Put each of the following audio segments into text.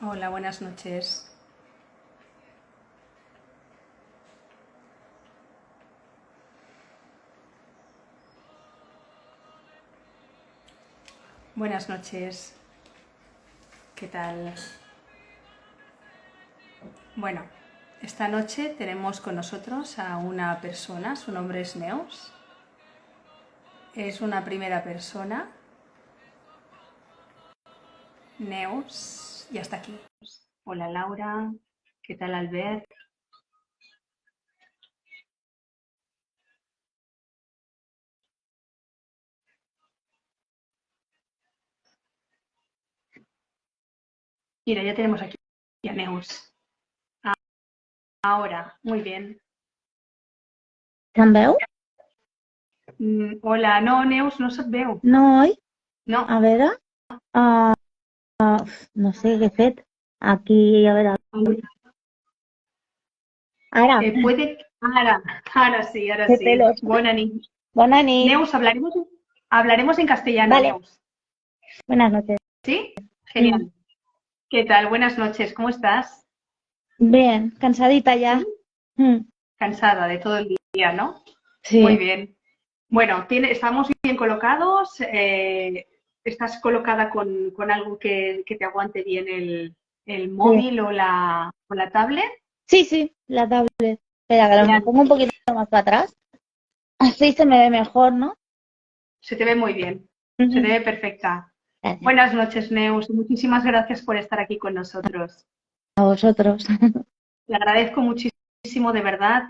Hola, buenas noches. Buenas noches. ¿Qué tal? Bueno, esta noche tenemos con nosotros a una persona, su nombre es Neus. Es una primera persona. Neus, ya está aquí. Hola Laura, ¿qué tal Albert? Mira, ya tenemos aquí a Neus. Ahora, muy bien. Em veu? Hola, no, Neus, no se't veu. No, oi? No. A veure, uh, no sé què he fet. Aquí, a veure, ara, Ahora qué sí. pelos. Buena niña. Bona nit. Neus, hablaremos en castellano, Vale, Neus. buenas noches. ¿Sí? Mm, Genial. ¿Qué tal? Buenas noches, ¿cómo estás? Bien, cansadita ¿Sí? ya. Mm, Cansada de todo el día, ¿no? Muy sí, bien. Bueno, estamos bien colocados. ¿Estás colocada con algo que te aguante bien el sí. móvil o la tablet? Sí, sí, la tablet. Espera, que me Genial. pongo un poquito más para atrás. Así se me ve mejor, ¿no? Se te ve muy bien. Se te Ujú. ve perfecta. Gracias. Buenas noches, Neus. Muchísimas gracias por estar aquí con nosotros. A vosotros. Le agradezco muchísimo, de verdad,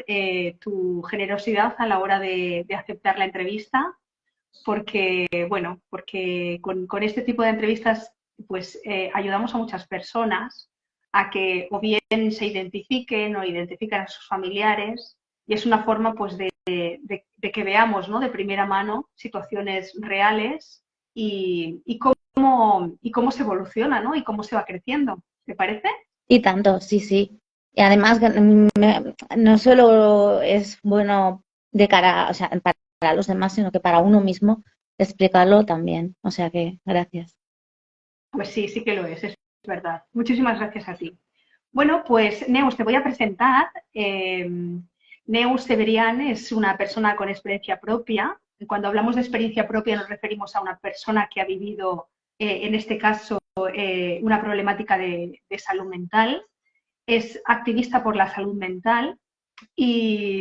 tu generosidad a la hora de aceptar la entrevista, porque, bueno, porque con este tipo de entrevistas, pues ayudamos a muchas personas a que o bien se identifiquen o identifiquen a sus familiares, y es una forma, pues, de que veamos, ¿no?, de primera mano situaciones reales y cómo se evoluciona, ¿no?, y cómo se va creciendo. ¿Te parece? Y tanto, sí, sí. Y además, no solo es bueno de cara, o sea, para los demás, sino que para uno mismo explicarlo también. O sea que, gracias. Pues sí, sí que lo es verdad. Muchísimas gracias a ti. Bueno, pues Neus, te voy a presentar. Neus Severian es una persona con experiencia propia. Cuando hablamos de experiencia propia nos referimos a una persona que ha vivido, en este caso, una problemática de salud mental. Es activista por la salud mental y,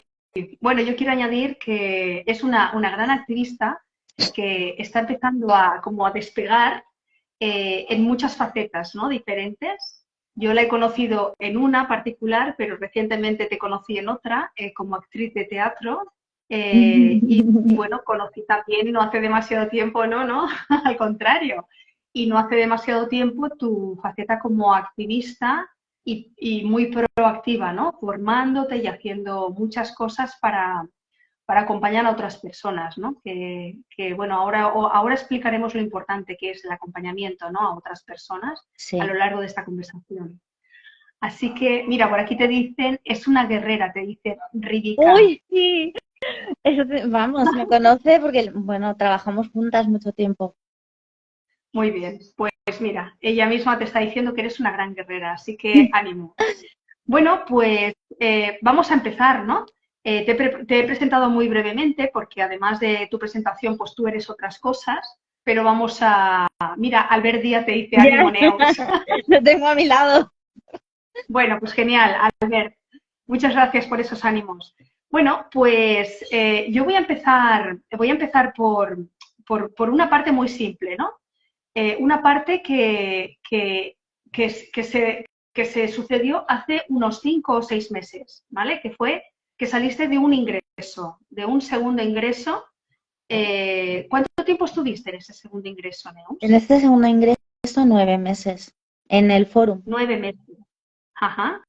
bueno, yo quiero añadir que es una gran activista que está empezando como a despegar en muchas facetas, ¿no?, diferentes. Yo la he conocido en una particular, pero recientemente te conocí en otra, como actriz de teatro. Y bueno, conocí también no hace demasiado tiempo, no, al contrario. Y no hace demasiado tiempo tu faceta como activista y muy proactiva, ¿no? Formándote y haciendo muchas cosas para acompañar a otras personas, ¿no? Bueno, ahora explicaremos lo importante que es el acompañamiento, ¿no?, a otras personas a lo Sí. largo de esta conversación. Así que, mira, por aquí te dicen, es una guerrera, te dice Ridica. ¡Uy, sí! Vamos, me conoce porque, bueno, trabajamos juntas mucho tiempo. Muy bien, pues mira, ella misma te está diciendo que eres una gran guerrera, así que ánimo. Bueno, pues vamos a empezar, ¿no? Te he presentado muy brevemente porque además de tu presentación, pues tú eres otras cosas, pero vamos a... Mira, Albert Díaz te dice Ya, ánimo, Neus. lo tengo a mi lado. Bueno, pues genial, Albert. Muchas gracias por esos ánimos. Bueno, pues yo voy a empezar por una parte muy simple, ¿no? Una parte que se sucedió hace unos 5 o 6 meses, ¿vale? Que fue que saliste de un ingreso, de un segundo ingreso. ¿Cuánto tiempo estuviste en ese segundo ingreso, En Neus? este segundo ingreso, 9 meses. En el fórum. 9 meses. Ajá.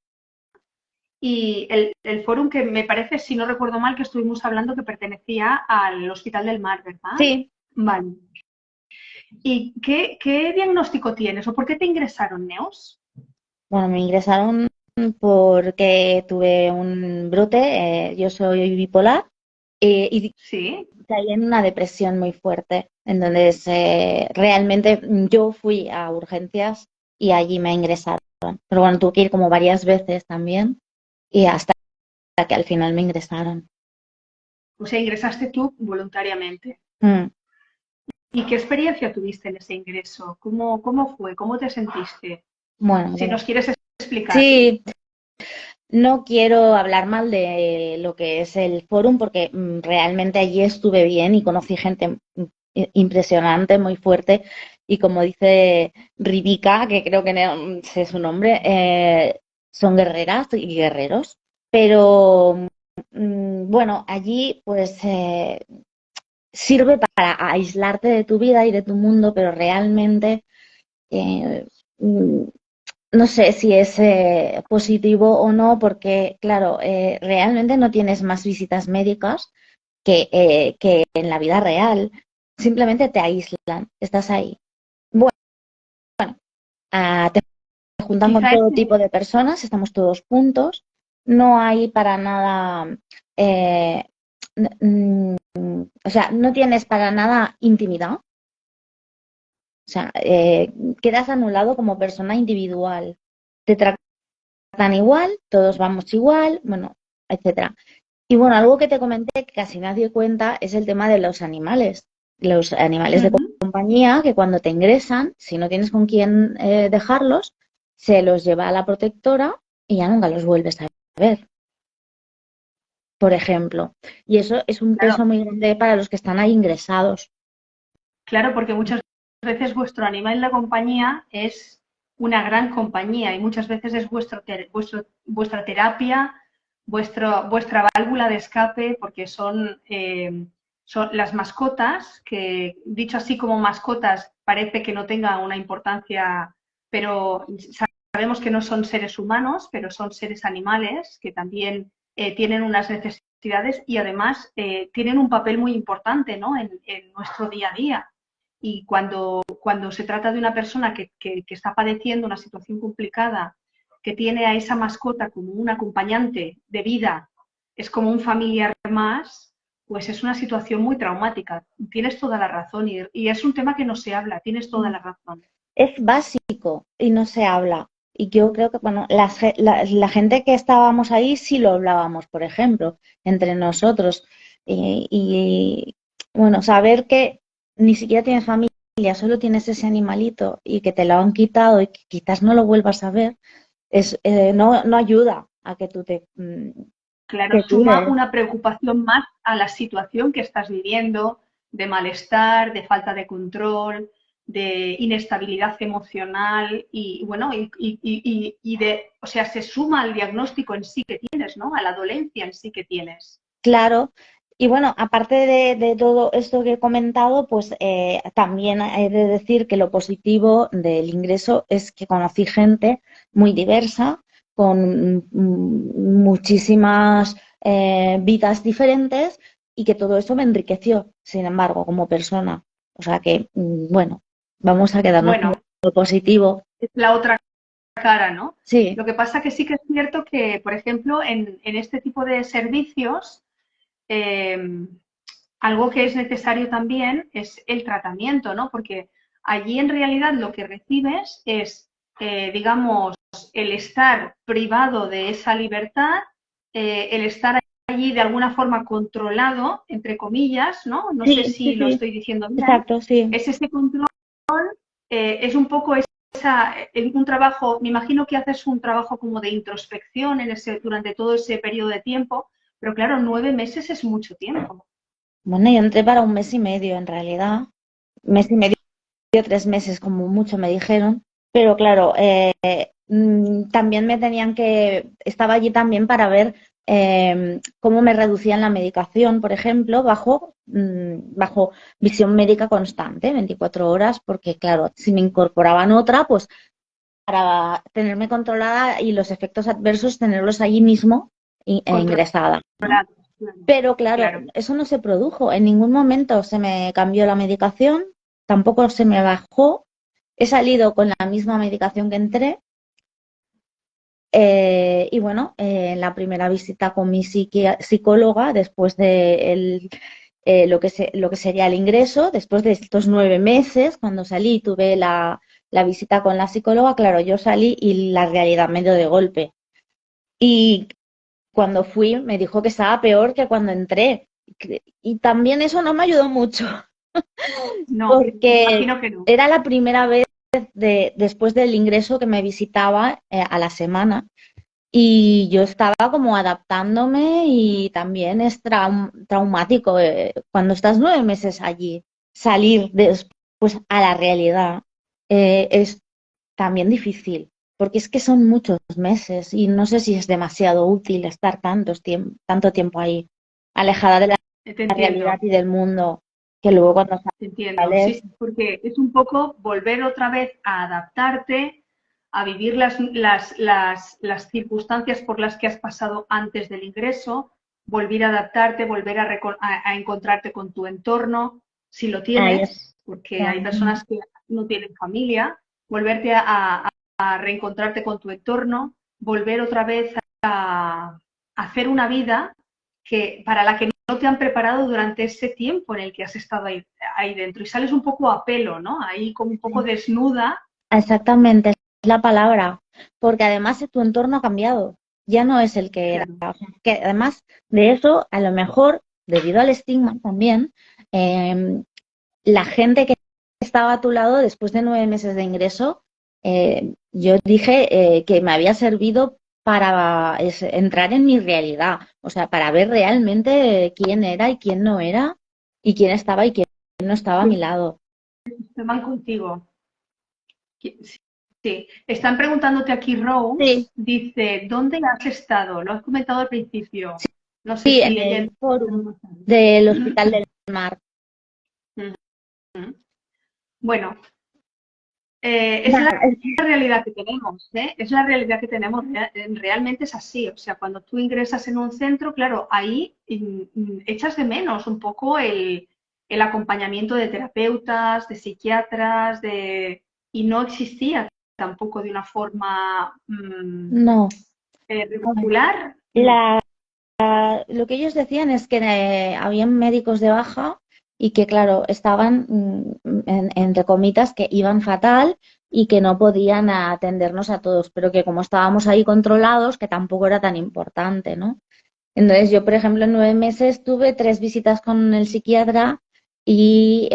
Y el fórum que me parece, si no recuerdo mal, que estuvimos hablando que pertenecía al Hospital del Mar, ¿verdad? Sí. Vale. ¿Y qué diagnóstico tienes o por qué te ingresaron, Neus? Bueno, me ingresaron porque tuve un brote. Yo soy bipolar y Sí. caí en una depresión muy fuerte. Entonces, realmente yo fui a urgencias y allí me ingresaron. Pero bueno, tuve que ir como varias veces también y hasta que al final me ingresaron. O sea, ingresaste tú voluntariamente. Mm, ¿Y qué experiencia tuviste en ese ingreso? ¿Cómo fue? ¿Cómo te sentiste? bueno, Si nos quieres explicar. sí, no quiero hablar mal de lo que es el fórum porque realmente allí estuve bien y conocí gente impresionante, muy fuerte. Y como dice Ribica, que creo que no sé su nombre, son guerreras y guerreros. Pero bueno, allí pues sirve para aislarte de tu vida y de tu mundo, pero realmente eh, mm, no sé si es positivo o no, porque, claro, realmente no tienes más visitas médicas que en la vida real. Simplemente te aíslan, estás ahí. Bueno, te juntan con Quizá todo ese, tipo de personas, estamos todos juntos, no hay para nada, eh, o sea, no tienes para nada intimidad, o sea, quedas anulado como persona individual. Te tratan igual, todos vamos igual, bueno, etcétera. Y bueno, algo que te comenté que casi nadie cuenta es el tema de los animales. Los animales de ujú. compañía que cuando te ingresan, si no tienes con quién dejarlos, se los lleva a la protectora y ya nunca los vuelves a ver, por ejemplo. Y eso es un Claro, peso muy grande para los que están ahí ingresados. claro, porque muchas veces vuestro animal en la compañía es una gran compañía y muchas veces es vuestra terapia, vuestra válvula de escape, porque son las mascotas, que dicho así como mascotas parece que no tenga una importancia, pero sabemos que no son seres humanos, pero son seres animales que también tienen unas necesidades y además tienen un papel muy importante, ¿no? en nuestro día a día. Y cuando se trata de una persona que está padeciendo una situación complicada, que tiene a esa mascota como un acompañante de vida, es como un familiar más, pues es una situación muy traumática. Tienes toda la razón y es un tema que no se habla, tienes toda la razón. Es básico y no se habla. Y yo creo que, bueno, la gente que estábamos ahí sí lo hablábamos, por ejemplo, entre nosotros. Y, bueno, saber que ni siquiera tienes familia, solo tienes ese animalito y que te lo han quitado y que quizás no lo vuelvas a ver, no ayuda a que tú Claro, te suma cuides. una preocupación más a la situación que estás viviendo, de malestar, de falta de control, de inestabilidad emocional y bueno, o sea, se suma al diagnóstico en sí que tienes, ¿no? A la dolencia en sí que tienes. Claro, y bueno, aparte de todo esto que he comentado, pues también he de decir que lo positivo del ingreso es que conocí gente muy diversa, con muchísimas vidas diferentes y que todo eso me enriqueció, sin embargo, como persona. O sea que, bueno, vamos a quedarnos con Bueno, lo positivo. es la otra cara, ¿no? Sí, Lo que pasa que sí que es cierto que, por ejemplo, en este tipo de servicios, eh, algo que es necesario también es el tratamiento, ¿no? Porque allí en realidad lo que recibes es, digamos, el estar privado de esa libertad, el estar allí de alguna forma controlado, entre comillas, ¿no? No sé sí, sí, si lo sí, estoy diciendo bien. exacto, sí. Es ese control, es un poco un trabajo, me imagino que haces un trabajo como de introspección durante todo ese periodo de tiempo, pero claro, 9 meses es mucho tiempo. Bueno, yo entré para un mes y medio en realidad, mes y medio, 3 meses como mucho me dijeron, pero claro, también estaba allí también para ver cómo me reducían la medicación, por ejemplo, bajo visión médica constante, 24 horas, porque claro, si me incorporaban otra, pues para tenerme controlada y los efectos adversos tenerlos allí mismo Controlado, ingresada, ¿no? claro, Pero claro, claro. eso no se produjo. En ningún momento se me cambió la medicación, tampoco se me bajó. He salido con la misma medicación que entré. Y bueno, en la primera visita con mi psicóloga, después de lo que sería el ingreso, después de estos 9 meses, cuando salí, tuve la visita con la psicóloga, claro, yo salí y la realidad me dio de golpe. Y cuando fui me dijo que estaba peor que cuando entré. Y también eso no me ayudó mucho, No, porque imagino que no. era la primera vez después del ingreso que me visitaba a la semana. Y yo estaba como adaptándome y también es traumático cuando estás 9 meses allí, salir después a la realidad es también difícil, porque es que son muchos meses y no sé si es demasiado útil estar tanto tiempo ahí, alejada de la Te realidad entiendo. y del mundo, que luego cuando Te entiendo, sí, sales, sí, porque es un poco volver otra vez a adaptarte, a vivir las circunstancias por las que has pasado antes del ingreso, volver a adaptarte, volver a encontrarte con tu entorno, si lo ahí tienes, porque hay está. personas que no tienen familia, volverte a reencontrarte con tu entorno, volver otra vez a hacer una vida para la que no te han preparado durante ese tiempo en el que has estado ahí dentro y sales un poco a pelo, ¿no? Ahí como un poco desnuda. Exactamente, es la palabra, porque además tu entorno ha cambiado, ya no es el que era. Claro, O sea, que además de eso, a lo mejor, debido al estigma también, eh, la gente que estaba a tu lado después de 9 meses de ingreso, yo dije que me había servido para entrar en mi realidad, o sea, para ver realmente quién era y quién no era, y quién estaba y quién no estaba a mi lado. se van contigo. Sí, sí. Están preguntándote aquí, Rose, Sí, dice, ¿dónde has estado? Lo has comentado al principio. No sé sí, si en ella... el fórum del Hospital del Mar. Bueno, es la Nada, realidad que tenemos, ¿eh? Es la realidad que tenemos, realmente es así. O sea, cuando tú ingresas en un centro, claro, ahí echas de menos un poco el acompañamiento de terapeutas, de psiquiatras, y no existía tampoco de una forma no. regular, no. La, lo que ellos decían es que habían médicos de baja y que, claro, estaban, entre comitas, que iban fatal y que no podían atendernos a todos, pero que como estábamos ahí controlados, que tampoco era tan importante, ¿no? Entonces yo, por ejemplo, en 9 meses tuve 3 visitas con el psiquiatra y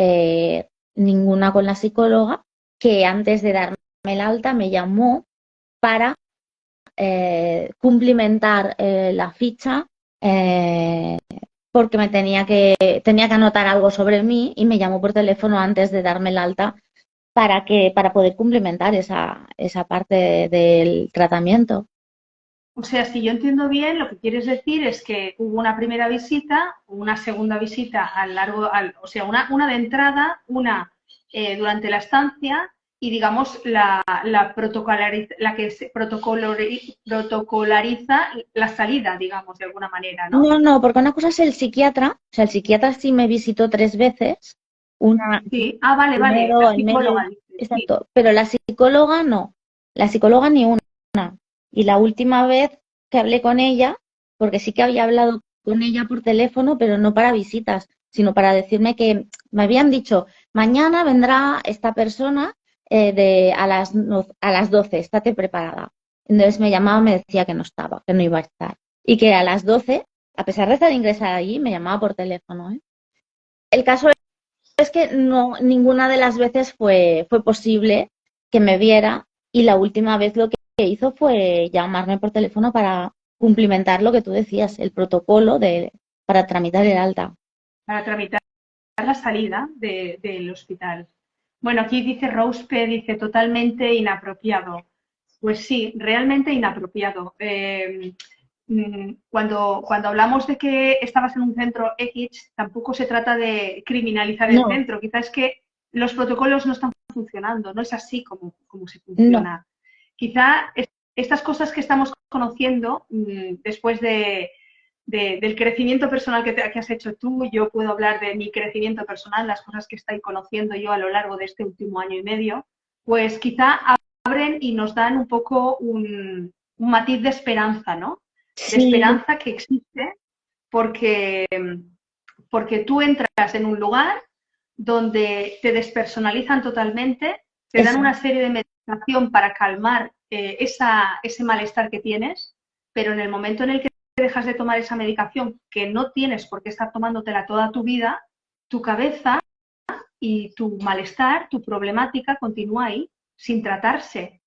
ninguna con la psicóloga, que antes de darme el alta me llamó para cumplimentar la ficha eh, porque tenía que anotar algo sobre mí y me llamó por teléfono antes de darme el alta para poder cumplimentar esa parte del tratamiento. O sea, si yo entiendo bien, lo que quieres decir es que hubo una primera visita, una segunda visita o sea, una de entrada, una durante la estancia y, digamos, la que se protocolariza la salida, digamos, de alguna manera, ¿no? No, no, porque una cosa es el psiquiatra, o sea, el psiquiatra sí me visitó 3 veces, una Sí. Ah, vale, vale. La primero, en medio, psicóloga dice, sí. exacto, pero la psicóloga no, la psicóloga ni una. Y la última vez que hablé con ella, porque sí que había hablado con ella por teléfono, pero no para visitas, sino para decirme que me habían dicho, mañana vendrá esta persona a las 12, estate preparada. Entonces me llamaba, me decía que no estaba, que no iba a estar. Y que a las 12, a pesar de estar ingresada allí, me llamaba por teléfono, ¿eh? El caso es que no, ninguna de las veces fue posible que me viera y la última vez lo que hizo fue llamarme por teléfono para cumplimentar lo que tú decías, el protocolo para tramitar el alta. Para tramitar la salida del hospital. Bueno, aquí dice Rospe, dice totalmente inapropiado. Pues sí, realmente inapropiado. Cuando hablamos de que estabas en un centro X, tampoco se trata de criminalizar el No, centro. Quizás es que los protocolos no están funcionando, no es así como se no, funciona. Quizá estas cosas que estamos conociendo después del crecimiento personal que has hecho tú, yo puedo hablar de mi crecimiento personal, las cosas que estoy conociendo yo a lo largo de este último año y medio, pues quizá abren y nos dan un poco un matiz de esperanza, ¿no? De sí, esperanza que existe porque, porque tú entras en un lugar donde te despersonalizan totalmente, Te dan Eso. una serie de medicación para calmar ese malestar que tienes, pero en el momento en el que dejas de tomar esa medicación, que no tienes por qué estar tomándotela toda tu vida, tu cabeza y tu malestar, tu problemática continúa ahí, sin tratarse.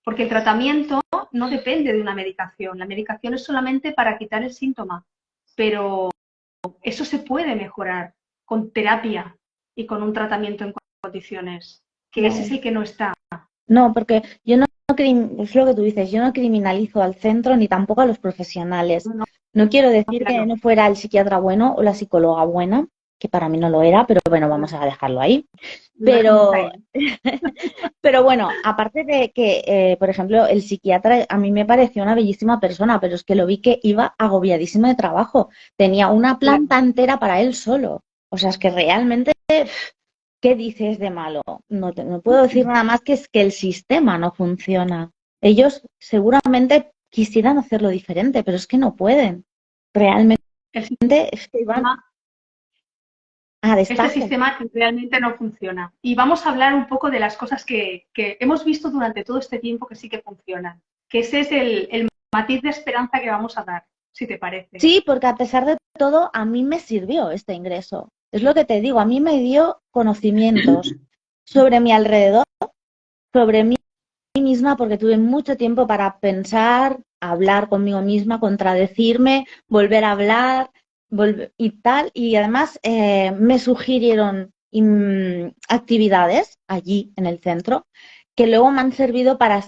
Porque el tratamiento no depende de una medicación. La medicación es solamente para quitar el síntoma, pero eso se puede mejorar con terapia y con un tratamiento en condiciones, que ese es No, el que no está. no, porque yo no, es lo que tú dices, yo no criminalizo al centro ni tampoco a los profesionales. No, No quiero no, decir que claro, no fuera el psiquiatra bueno o la psicóloga buena, que para mí no lo era, pero bueno, vamos a dejarlo ahí. lo dejamos Pero, ahí. pero bueno, aparte de que, por ejemplo, el psiquiatra a mí me pareció una bellísima persona, pero es que lo vi que iba agobiadísimo de trabajo. Tenía una Claro, planta entera para él solo. O sea, es que realmente, ¿qué dices de malo? No, no puedo decir nada más que es que el sistema no funciona. Ellos seguramente quisieran hacerlo diferente, pero es que no pueden. Realmente el es que van sistema, a este destajo. sistema realmente no funciona. Y vamos a hablar un poco de las cosas que hemos visto durante todo este tiempo que sí que funcionan, que ese es el matiz de esperanza que vamos a dar, si te parece. Sí, porque a pesar de todo, a mí me sirvió este ingreso. Es lo que te digo, a mí me dio conocimientos sobre mi alrededor, sobre mí misma, porque tuve mucho tiempo para pensar, hablar conmigo misma, contradecirme, volver a hablar y tal. Y además me sugirieron actividades allí en el centro que luego me han servido para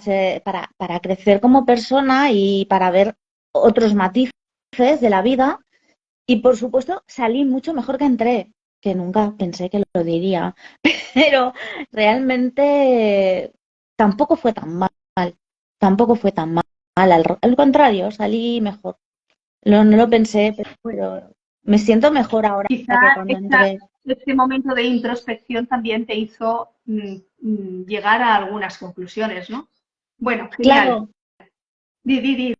crecer como persona y para ver otros matices de la vida y por supuesto salí mucho mejor que entré, que nunca pensé que lo diría, pero realmente tampoco fue tan mal, tampoco fue tan mal, al contrario, salí mejor. No lo pensé, pero me siento mejor ahora Quizá que cuando entré. este momento de introspección también te hizo llegar a algunas conclusiones, ¿no? Bueno, genial. Claro, Di, di, di,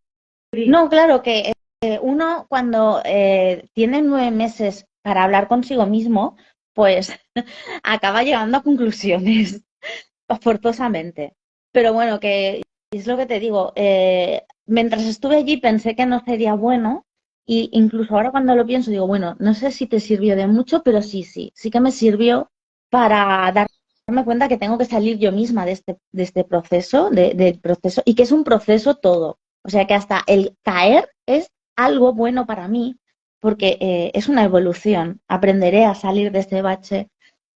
di. no, claro que uno cuando tiene 9 meses para hablar consigo mismo, pues acaba llegando a conclusiones, forzosamente. Pero bueno, que es lo que te digo, mientras estuve allí pensé que no sería bueno y incluso ahora cuando lo pienso digo, bueno, no sé si te sirvió de mucho, pero sí que me sirvió para darme cuenta que tengo que salir yo misma de este proceso, del proceso, y que es un proceso todo. O sea que hasta el caer es algo bueno para mí, porque es una evolución. Aprenderé a salir de este bache,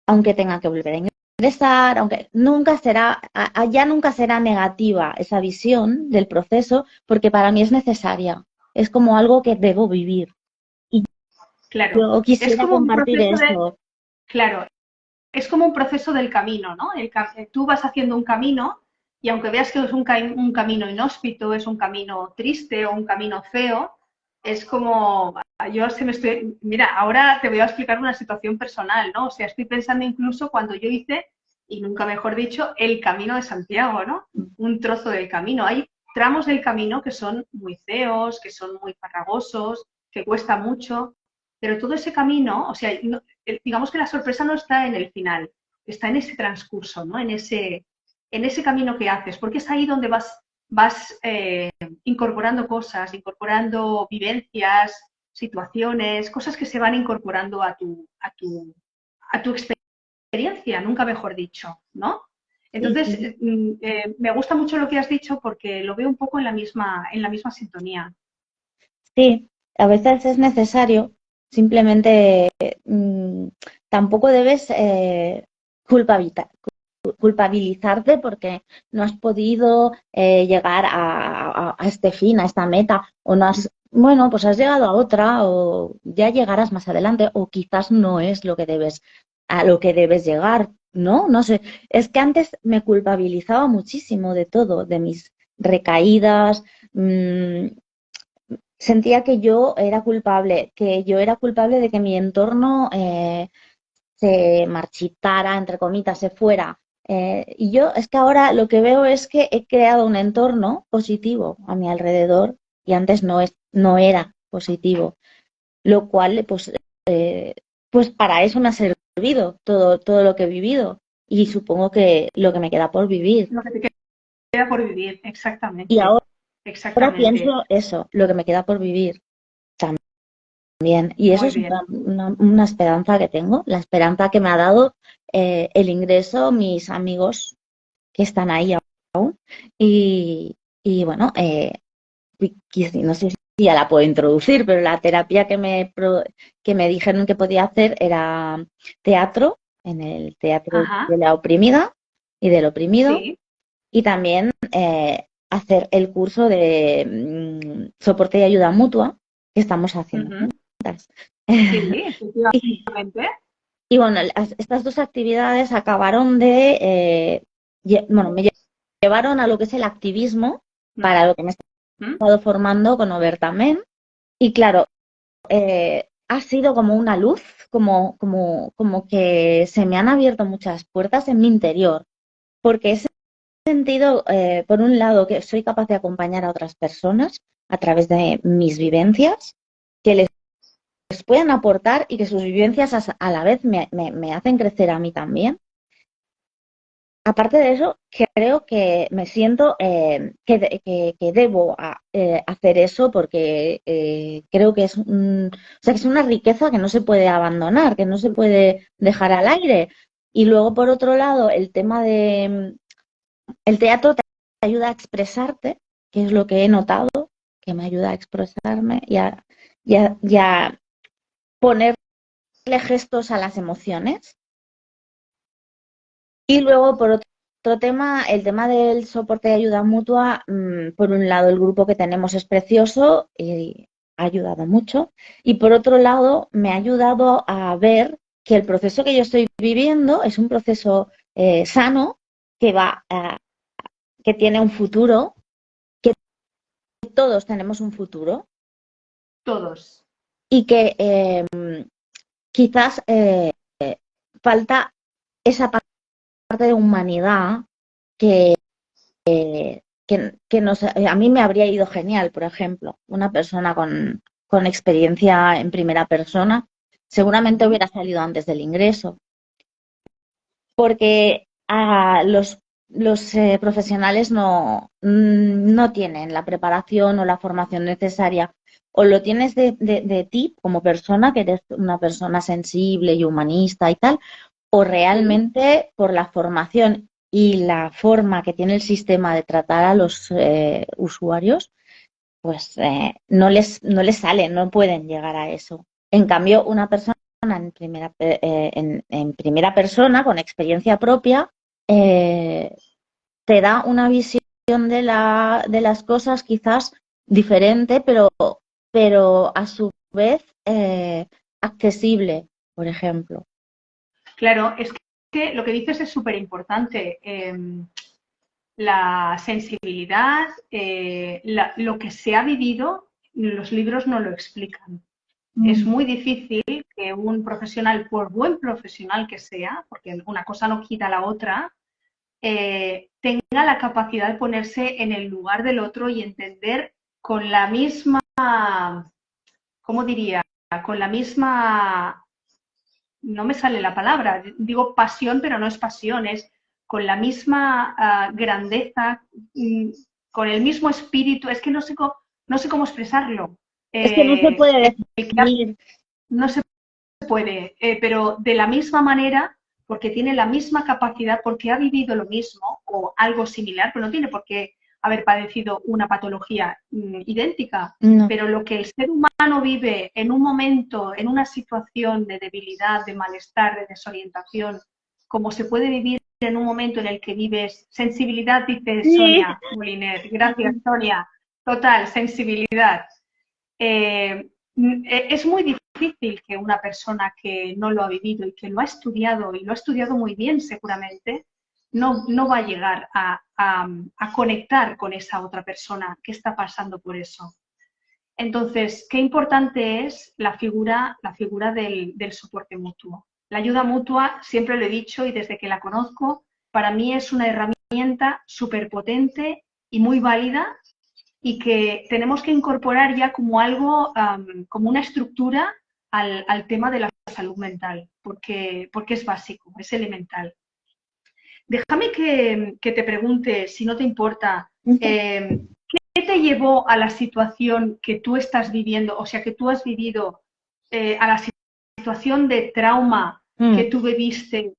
aunque tenga que volver a ingresar, aunque nunca será, ya nunca será negativa esa visión del proceso, porque para mí es necesaria. Es como algo que debo vivir. Y Claro. yo Es quisiera como un compartir proceso de, eso. claro, es como un proceso del camino, ¿no? Tú vas haciendo un camino y aunque veas que es un camino inhóspito, es un camino triste o un camino feo, es como, yo se me estoy, mira, ahora te voy a explicar una situación personal, ¿no? O sea, estoy pensando incluso cuando yo hice, y nunca mejor dicho, el camino de Santiago, ¿no? Un trozo del camino. Hay tramos del camino que son muy feos, que son muy farragosos, que cuesta mucho, pero todo ese camino, o sea, digamos que la sorpresa no está en el final, está en ese transcurso, ¿no? En ese camino que haces, porque es ahí donde vas incorporando cosas, incorporando vivencias, situaciones, cosas que se van incorporando a tu experiencia, nunca mejor dicho, ¿no? Sí, Entonces, sí. me gusta mucho lo que has dicho porque lo veo un poco en la misma sintonía. Sí, a veces es necesario, simplemente mm, tampoco debes culpabilizarte porque no has podido llegar a este fin, a esta meta, o no has, bueno, pues has llegado a otra, o ya llegarás más adelante, o quizás no es lo que debes, a lo que debes llegar, ¿no? No sé. Es que antes me culpabilizaba muchísimo de todo, de mis recaídas. Sentía que yo era culpable de que mi entorno se marchitara, entre comillas, se fuera. Y yo es que ahora lo que veo es que he creado un entorno positivo a mi alrededor y antes no era positivo, lo cual pues para eso me ha servido todo lo que he vivido. y supongo que lo que me queda por vivir. Lo que te queda por vivir, Y exactamente. ahora Exactamente. pienso eso, lo que me queda por vivir también. Y eso Muy es bien. una esperanza que tengo, la esperanza que me ha dado el ingreso, mis amigos que están ahí aún. Y bueno, no sé si ya la puedo introducir, pero la terapia que me dijeron que podía hacer era teatro, en el teatro Ajá. de la oprimida y del oprimido, Sí. y también hacer el curso de soporte y ayuda mutua que estamos haciendo Ujú. juntas. Sí, y, efectivamente. y bueno, estas dos actividades acabaron bueno, me llevaron a lo que es el activismo, para lo que me he Ujú. estado formando con Obertamen. Y claro, ha sido como una luz, como que se me han abierto muchas puertas en mi interior, porque he sentido, por un lado, que soy capaz de acompañar a otras personas a través de mis vivencias, que les pueden aportar y que sus vivencias a la vez me hacen crecer a mí también. Aparte de eso, creo que me siento que debo hacer eso porque creo que o sea, que es una riqueza que no se puede abandonar, que no se puede dejar al aire. Y luego, por otro lado, el tema el teatro te ayuda a expresarte, que es lo que he notado, que me ayuda a expresarme y a ponerle gestos a las emociones. Y luego, por otro tema, el tema del soporte de ayuda mutua, por un lado, el grupo que tenemos es precioso y ha ayudado mucho. Y por otro lado, me ha ayudado a ver que el proceso que yo estoy viviendo es un proceso sano, que que tiene un futuro, que todos tenemos un futuro Todos. y que quizás falta esa parte de humanidad que que a mí me habría ido genial, por ejemplo, una persona con experiencia en primera persona, seguramente Ujú. hubiera salido antes del ingreso, porque los profesionales no tienen la preparación o la formación necesaria, o lo tienes de ti como persona, que eres una persona sensible y humanista y tal, o Sí. realmente por la formación y la forma que tiene el sistema de tratar a los usuarios, pues no les sale, no pueden llegar a eso. En cambio, una persona en primera persona, con experiencia propia, eh, te da una visión de las cosas quizás diferente, pero a su vez accesible, por ejemplo. Claro, es que lo que dices es súper importante. La sensibilidad, lo que se ha vivido, los libros no lo explican. Es Mm. muy difícil que un profesional, por buen profesional que sea, porque una cosa no quita la otra, tenga la capacidad de ponerse en el lugar del otro y entender con la misma, ¿cómo diría? Con la misma, no me sale la palabra, digo pasión, pero no es pasión, es con la misma grandeza, mm, con el mismo espíritu, es que no sé cómo expresarlo. Es que no se Eh, puede el que definir. no se puede, pero de la misma manera, porque tiene la misma capacidad, porque ha vivido lo mismo o algo similar, pero no tiene por qué haber padecido una patología idéntica, No. pero lo que el ser humano vive en un momento, en una situación de debilidad, de malestar, de desorientación, como se puede vivir en un momento en el que vives sensibilidad, dice Sí. Sonia Moliner. Gracias, Sonia. Total, sensibilidad. Es muy difícil que una persona que no lo ha vivido y que lo ha estudiado y lo ha estudiado muy bien seguramente, no va a llegar a conectar con esa otra persona que está pasando por eso. Entonces, qué importante es la figura del soporte mutuo. La ayuda mutua, siempre lo he dicho y desde que la conozco, para mí es una herramienta súper potente y muy válida y que tenemos que incorporar ya como algo, como una estructura al tema de la salud mental, porque es básico, es elemental. déjame que te pregunte, si no te importa, Ujú. ¿qué te llevó a la situación que tú estás viviendo, o sea, que tú has vivido, a la situación de trauma que Mm. tú viviste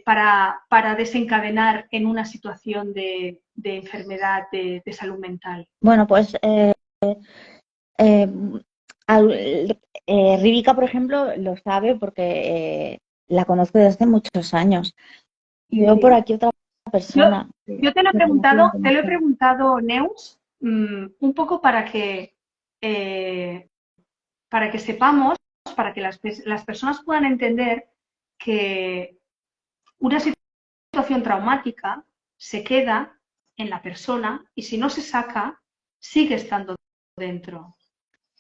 para desencadenar en una situación de enfermedad de salud mental? Bueno, pues eh, al- Ribica, por ejemplo, lo sabe porque la conozco desde hace muchos años. Y veo por Sí. aquí otra Yo, persona yo te lo he que conocí preguntado, hace te más lo he tiempo. preguntado, Neus, un poco para que sepamos, para que las personas puedan entender que una situación traumática se queda en la persona y si no se saca, sigue estando dentro.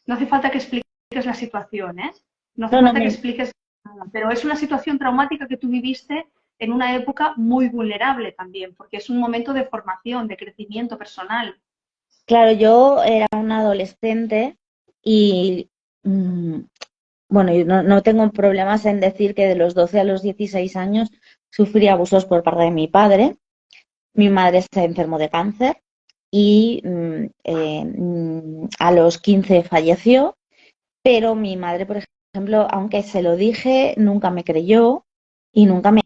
No hace falta que expliques la situación, ¿eh? No hace No, no, falta que expliques nada, pero es una situación traumática que tú viviste en una época muy vulnerable también, porque es un momento de formación, de crecimiento personal. claro, yo era una adolescente y mm, bueno, yo no tengo problemas en decir que de los 12 a los 16 años sufrí abusos por parte de mi padre. Mi madre se enfermó de cáncer y a los 15 falleció, pero mi madre, por ejemplo, aunque se lo dije, nunca me creyó y nunca me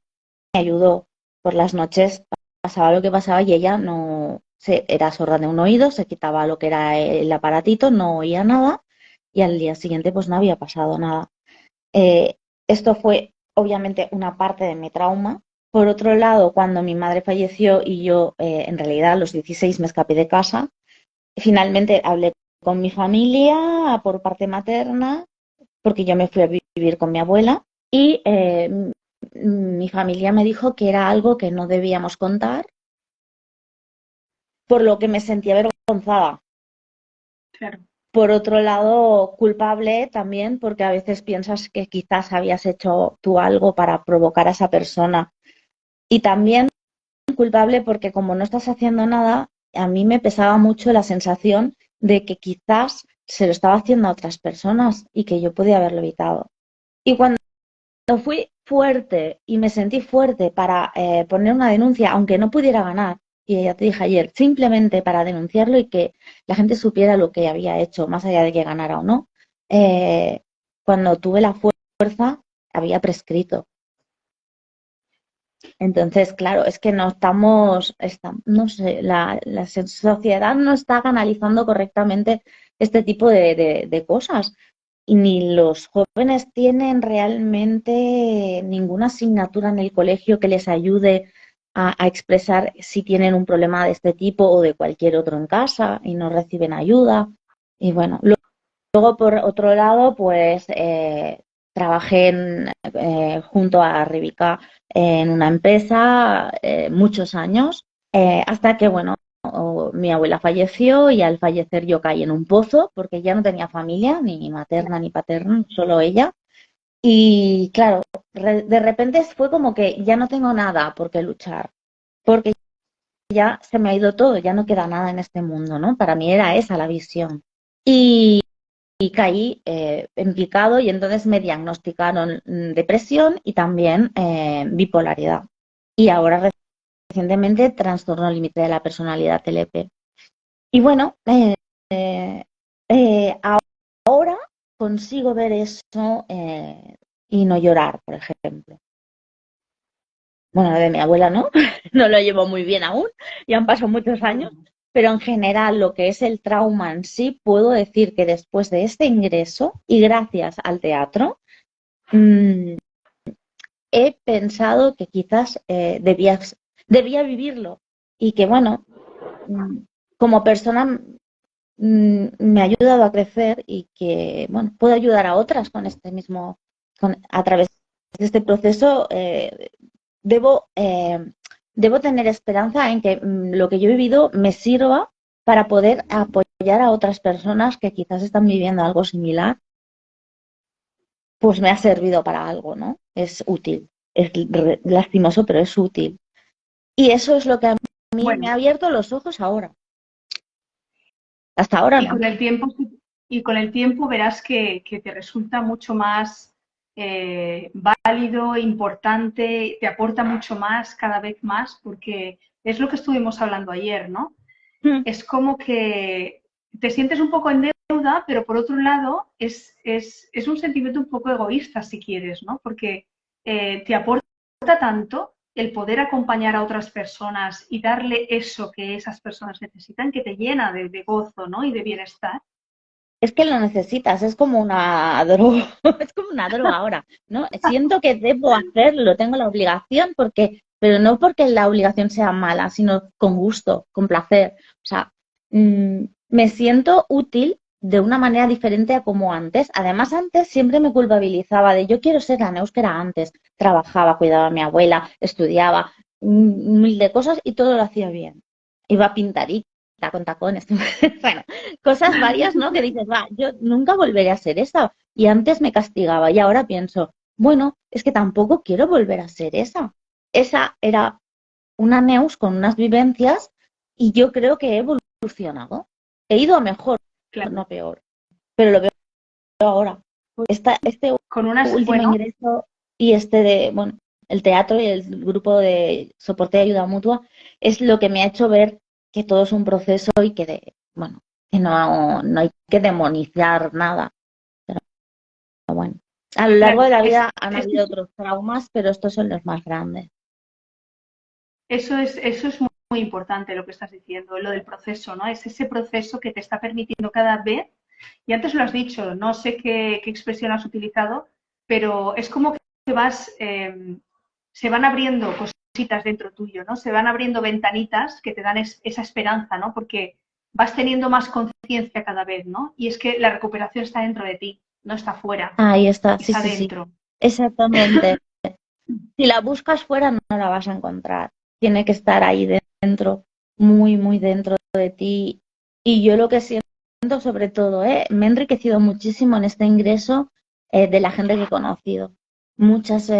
ayudó. Por las noches pasaba lo que pasaba y ella no era sorda de un oído, se quitaba lo que era el aparatito, no oía nada y al día siguiente pues no había pasado nada. Eh, Esto fue obviamente una parte de mi trauma. Por otro lado, cuando mi madre falleció y yo en realidad a los 16 me escapé de casa, finalmente hablé con mi familia por parte materna, porque yo me fui a vivir con mi abuela y mi familia me dijo que era algo que no debíamos contar, por lo que me sentía avergonzada. Claro. Por otro lado, culpable también, porque a veces piensas que quizás habías hecho tú algo para provocar a esa persona. Y también culpable porque como no estás haciendo nada, a mí me pesaba mucho la sensación de que quizás se lo estaba haciendo a otras personas y que yo podía haberlo evitado. Y cuando fui fuerte y me sentí fuerte para poner una denuncia, aunque no pudiera ganar, y ya te dije ayer, simplemente para denunciarlo y que la gente supiera lo que había hecho, más allá de que ganara o no, eh, cuando tuve la fuerza, había prescrito. Entonces, claro, es que no no sé, la sociedad no está canalizando correctamente este tipo de cosas. Y ni los jóvenes tienen realmente ninguna asignatura en el colegio que les ayude a expresar si tienen un problema de este tipo o de cualquier otro en casa y no reciben ayuda. Y bueno, luego por otro lado, pues trabajé junto a Rebeca en una empresa muchos años, hasta que, bueno, mi abuela falleció y al fallecer yo caí en un pozo porque ya no tenía familia, ni materna ni paterna, solo ella. Y claro, de repente fue como que ya no tengo nada por qué luchar, porque ya se me ha ido todo, ya no queda nada en este mundo, ¿no? Para mí era esa la visión. Y caí en picado y entonces me diagnosticaron depresión y también bipolaridad. Y ahora recientemente trastorno límite de la personalidad TLP. Y bueno, ahora consigo ver eso y no llorar, por ejemplo. Bueno, de mi abuela no, no lo llevo muy bien aún, ya han pasado muchos años, pero en general lo que es el trauma en sí, puedo decir que después de este ingreso y gracias al teatro, mmm, he pensado que quizás debía vivirlo y que bueno, mmm, como persona me ha ayudado a crecer y que bueno, puedo ayudar a otras con este mismo, a través de este proceso. Debo, debo tener esperanza en que lo que yo he vivido me sirva para poder apoyar a otras personas que quizás están viviendo algo similar, pues me ha servido para algo, ¿no? Es útil, es lastimoso, pero es útil. Y eso es lo que a mí me Bueno, ha abierto los ojos ahora. Hasta ahora y no. con el tiempo, y con el tiempo verás que te resulta mucho más. válido, importante, te aporta mucho más, cada vez más, porque es lo que estuvimos hablando ayer, ¿no? Mm. Es como que te sientes un poco en deuda, pero por otro lado es un sentimiento un poco egoísta, si quieres, ¿no? Porque te aporta tanto el poder acompañar a otras personas y darle eso que esas personas necesitan, que te llena de gozo, ¿no? Y de bienestar. Es que lo necesitas, es como una droga, es como una droga ahora, ¿no? Siento que debo hacerlo, tengo la obligación, pero no porque la obligación sea mala, sino con gusto, con placer. O sea, me siento útil de una manera diferente a como antes. Además, antes siempre me culpabilizaba de yo quiero ser la Neus que era antes. Trabajaba, cuidaba a mi abuela, estudiaba, mil de cosas y todo lo hacía bien. Iba a pintar con tacones. Bueno, cosas varias, ¿no? Que dices, va, yo nunca volveré a ser esa. Y antes me castigaba y ahora pienso, bueno, es que tampoco quiero volver a ser esa. Esa era una Neus con unas vivencias y yo creo que he evolucionado. He ido a mejor, Claro. no peor, pero lo veo ahora. Este Con unas, último bueno, ingreso y bueno, el teatro y el grupo de soporte y ayuda mutua es lo que me ha hecho ver que todo es un proceso y bueno, que no hay que demonizar nada. Pero bueno, a lo largo claro, de la vida han habido otros traumas, pero estos son los más grandes. eso es muy, muy importante lo que estás diciendo, lo del proceso, ¿no? Es ese proceso que te está permitiendo cada vez, y antes lo has dicho, no sé qué expresión has utilizado, pero es como que se van abriendo cositas dentro tuyo, ¿no? Se van abriendo ventanitas que te dan esa esperanza, ¿no? Porque vas teniendo más conciencia cada vez, ¿no? Y es que la recuperación está dentro de ti, no está fuera, Ahí está, sí, está sí, sí, dentro. exactamente. Si la buscas fuera, no la vas a encontrar. Tiene que estar ahí dentro, muy, muy dentro de ti. Y yo lo que siento, sobre todo, me he enriquecido muchísimo en este ingreso de la gente que he conocido. Muchas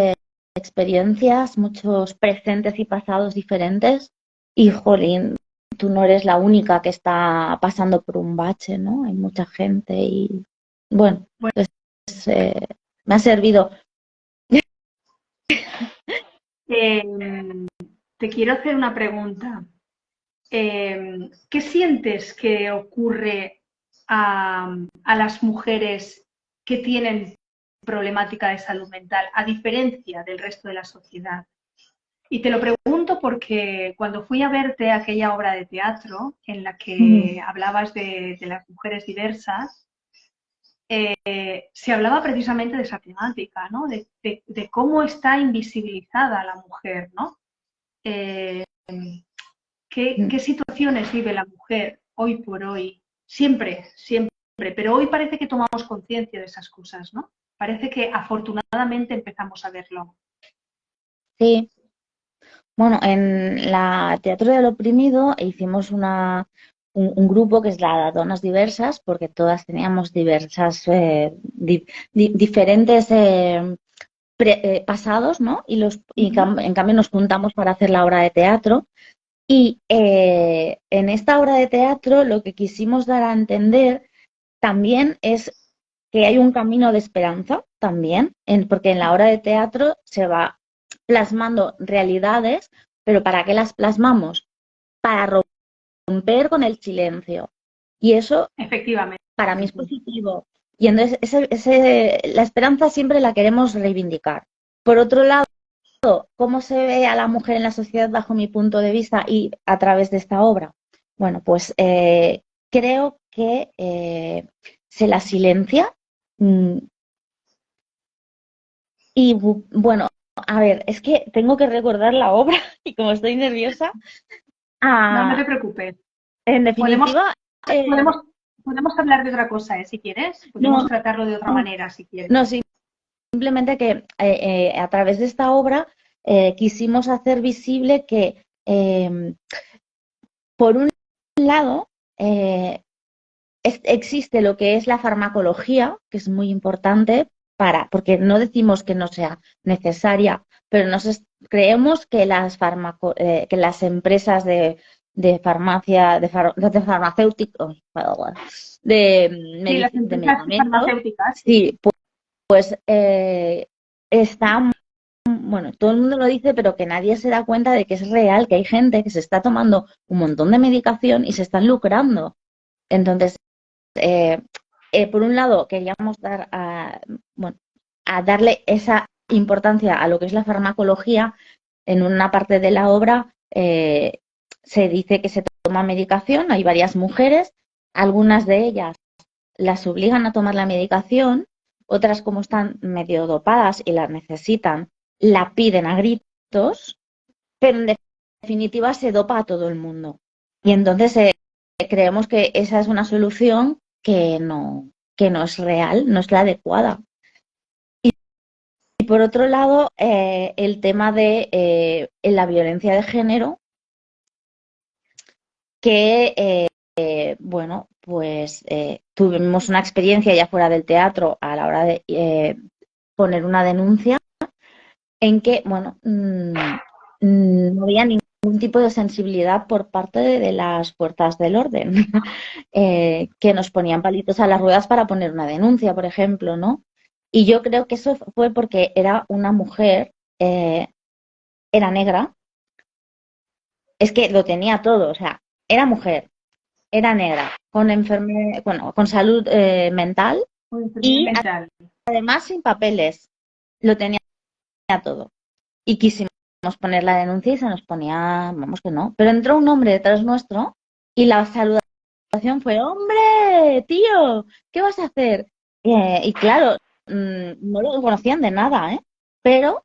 experiencias, muchos presentes y pasados diferentes. Y, jolín, tú no eres la única que está pasando por un bache, ¿no? Hay mucha gente y, bueno, Bueno, pues me ha servido. eh, te quiero hacer una pregunta. ¿Qué sientes que ocurre a las mujeres que tienen problemática de salud mental, a diferencia del resto de la sociedad? Y te lo pregunto porque cuando fui a verte aquella obra de teatro en la que hablabas de las mujeres diversas, se hablaba precisamente de esa temática, ¿no? De cómo está invisibilizada la mujer, ¿no? Eh, ¿Qué situaciones vive la mujer hoy por hoy? Siempre, siempre, pero hoy parece que tomamos conciencia de esas cosas, ¿no? Parece que afortunadamente empezamos a verlo. Sí, bueno, en la Teatro del Oprimido hicimos un grupo que es la Donas Diversas, porque todas teníamos diversas, diferentes pasados, ¿no? En cambio nos juntamos para hacer la obra de teatro. Y en esta obra de teatro lo que quisimos dar a entender también es que hay un camino de esperanza también, porque en la obra de teatro se va plasmando realidades, pero ¿para qué las plasmamos? Para romper con el silencio. Y eso Efectivamente. para mí es positivo. Y entonces la esperanza siempre la queremos reivindicar. Por otro lado, ¿cómo se ve a la mujer en la sociedad bajo mi punto de vista y a través de esta obra? Bueno, pues creo que se la silencia. mm, y bueno, a ver, es que tengo que recordar la obra y como estoy nerviosa, No, no te ah, preocupes. en Podemos, definitiva, podemos, podemos hablar de otra cosa, si quieres. Podemos no, tratarlo de otra manera, si quieres. no, simplemente que a través de esta obra quisimos hacer visible que, por un lado, existe lo que es la farmacología, que es muy importante porque no decimos que no sea necesaria, pero creemos que que las empresas de farmacia, de farmacéuticos, Sí, las de empresas medicamentos, farmacéuticas, sí. sí, pues está, bueno, todo el mundo lo dice, pero que nadie se da cuenta de que es real, que hay gente que se está tomando un montón de medicación y se están lucrando. Entonces, por un lado, queríamos bueno, a darle esa importancia a lo que es la farmacología. En una parte de la obra se dice que se toma medicación, hay varias mujeres, algunas de ellas las obligan a tomar la medicación, otras como están medio dopadas y la necesitan, la piden a gritos, pero en definitiva se dopa a todo el mundo. Y entonces creemos que esa es una solución que no es real, no es la adecuada. Y por otro lado, el tema de la violencia de género, que bueno, pues tuvimos una experiencia ya fuera del teatro a la hora de poner una denuncia en que, bueno, no había ningún tipo de sensibilidad por parte de las fuerzas del orden, que nos ponían palitos a las ruedas para poner una denuncia, por ejemplo, ¿no? Y yo creo que eso fue porque era una mujer, era negra, es que lo tenía todo, o sea, era mujer, era negra, bueno, con salud mental y Mental. además sin papeles, lo tenía todo. Y quisimos poner la denuncia y se nos ponía, vamos que no. Pero entró un hombre detrás nuestro y la saludación fue, hombre, tío, ¿qué vas a hacer? Y claro, no lo conocían de nada, ¿eh? Pero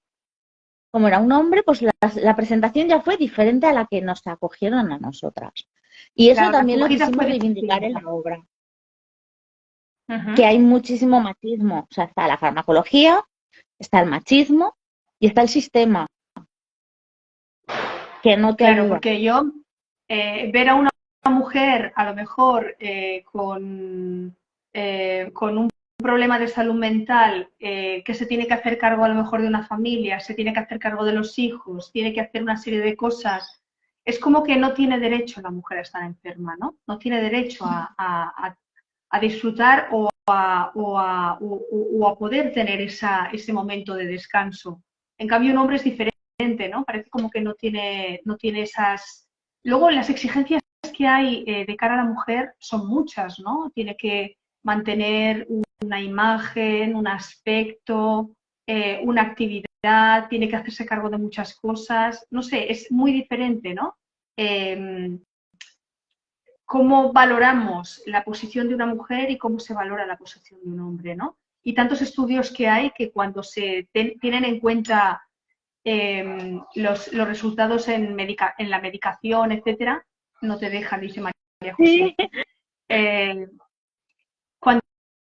como era un hombre, pues la presentación ya fue diferente a la que nos acogieron a nosotras. Y eso Claro, la también lo acogida quisimos fue reivindicar en distinta. la obra, que Ujú. hay muchísimo machismo. O sea, está la farmacología, está el machismo y está el sistema, que no te Claro, ayuda. porque yo ver a una mujer a lo mejor con un problema de salud mental que se tiene que hacer cargo a lo mejor de una familia, se tiene que hacer cargo de los hijos, tiene que hacer una serie de cosas, es como que no tiene derecho la mujer a estar enferma, ¿no? No tiene derecho a disfrutar o a poder tener ese momento de descanso. En cambio, un hombre es diferente, ¿no? Parece como que no tiene esas... Luego, las exigencias que hay de cara a la mujer son muchas, ¿no? Tiene que mantener una imagen, un aspecto, una actividad, tiene que hacerse cargo de muchas cosas. No sé, es muy diferente, ¿no? Eh, cómo valoramos la posición de una mujer y cómo se valora la posición de un hombre, ¿no? Y tantos estudios que hay que cuando se tienen en cuenta los resultados en la medicación, etcétera, no te dejan, dice María Sí. José. Eh, cuando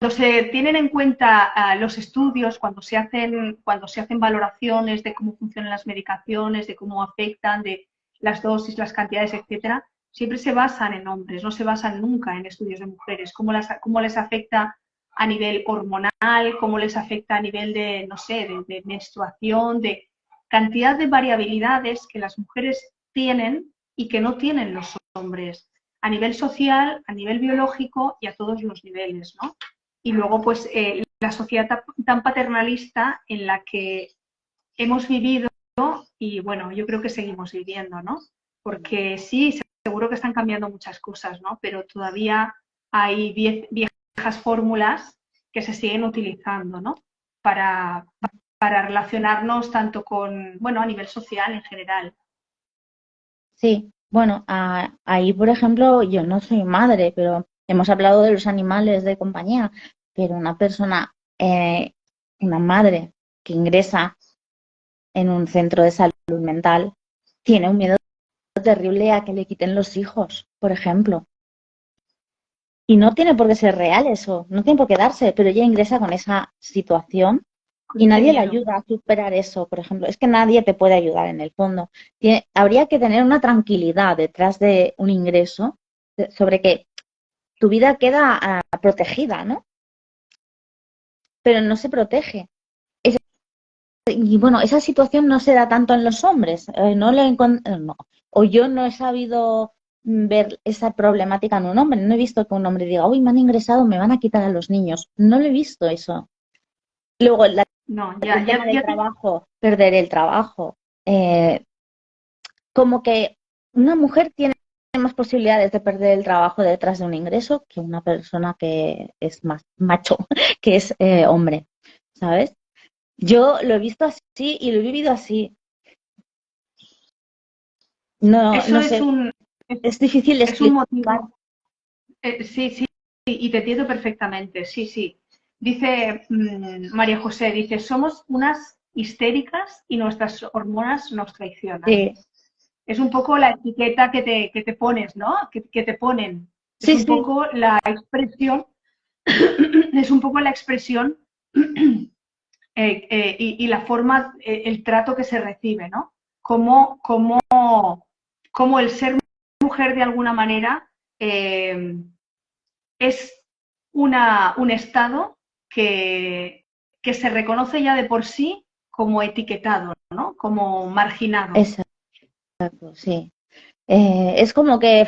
se tienen en cuenta los estudios, cuando se hacen valoraciones de cómo funcionan las medicaciones, de cómo afectan, de las dosis, las cantidades, etcétera, siempre se basan en hombres, no se basan nunca en estudios de mujeres, cómo les afecta a nivel hormonal, cómo les afecta a nivel de, no sé, de menstruación, de cantidad de variabilidades que las mujeres tienen y que no tienen los hombres a nivel social, a nivel biológico y a todos los niveles, ¿no? Y luego, pues, la sociedad tan paternalista en la que hemos vivido y, bueno, yo creo que seguimos viviendo, ¿no? Porque sí, seguro que están cambiando muchas cosas, ¿no? Pero todavía hay viejas fórmulas que se siguen utilizando, ¿no? Para relacionarnos tanto con, bueno, a nivel social en general. Sí, bueno, ahí por ejemplo yo no soy madre, pero hemos hablado de los animales de compañía, pero una persona, una madre que ingresa en un centro de salud mental, tiene un miedo terrible a que le quiten los hijos, por ejemplo. Y no tiene por qué ser real eso, no tiene por qué darse, pero ella ingresa con esa situación Con y ese nadie le miedo. ayuda a superar eso, por ejemplo. Es que nadie te puede ayudar en el fondo. Habría que tener una tranquilidad detrás de un ingreso sobre que tu vida queda protegida, ¿no? Pero no se protege. Y bueno, esa situación no se da tanto en los hombres. No. O yo no he sabido ver esa problemática en un hombre. No he visto que un hombre diga, uy, me han ingresado, me van a quitar a los niños. No lo he visto eso. Luego, el No, tema del trabajo, perder el trabajo. Como que una mujer tiene más posibilidades de perder el trabajo detrás de un ingreso que una persona que es más macho, que es hombre, ¿sabes? Yo lo he visto así y lo he vivido así. No, eso no sé, es difícil de es un explicar. motivo. Sí, sí, y te entiendo perfectamente, sí, sí. Dice María José, dice, somos unas histéricas y nuestras hormonas nos traicionan. Sí, Es un poco la etiqueta que te pones, ¿no? Que te ponen. Es sí, un sí, poco la expresión, es un poco la expresión y la forma, el trato que se recibe, ¿no? Como el ser mujer de alguna manera eh, es un estado que se reconoce ya de por sí como etiquetado, ¿no? Como marginado. exacto, sí. Es como que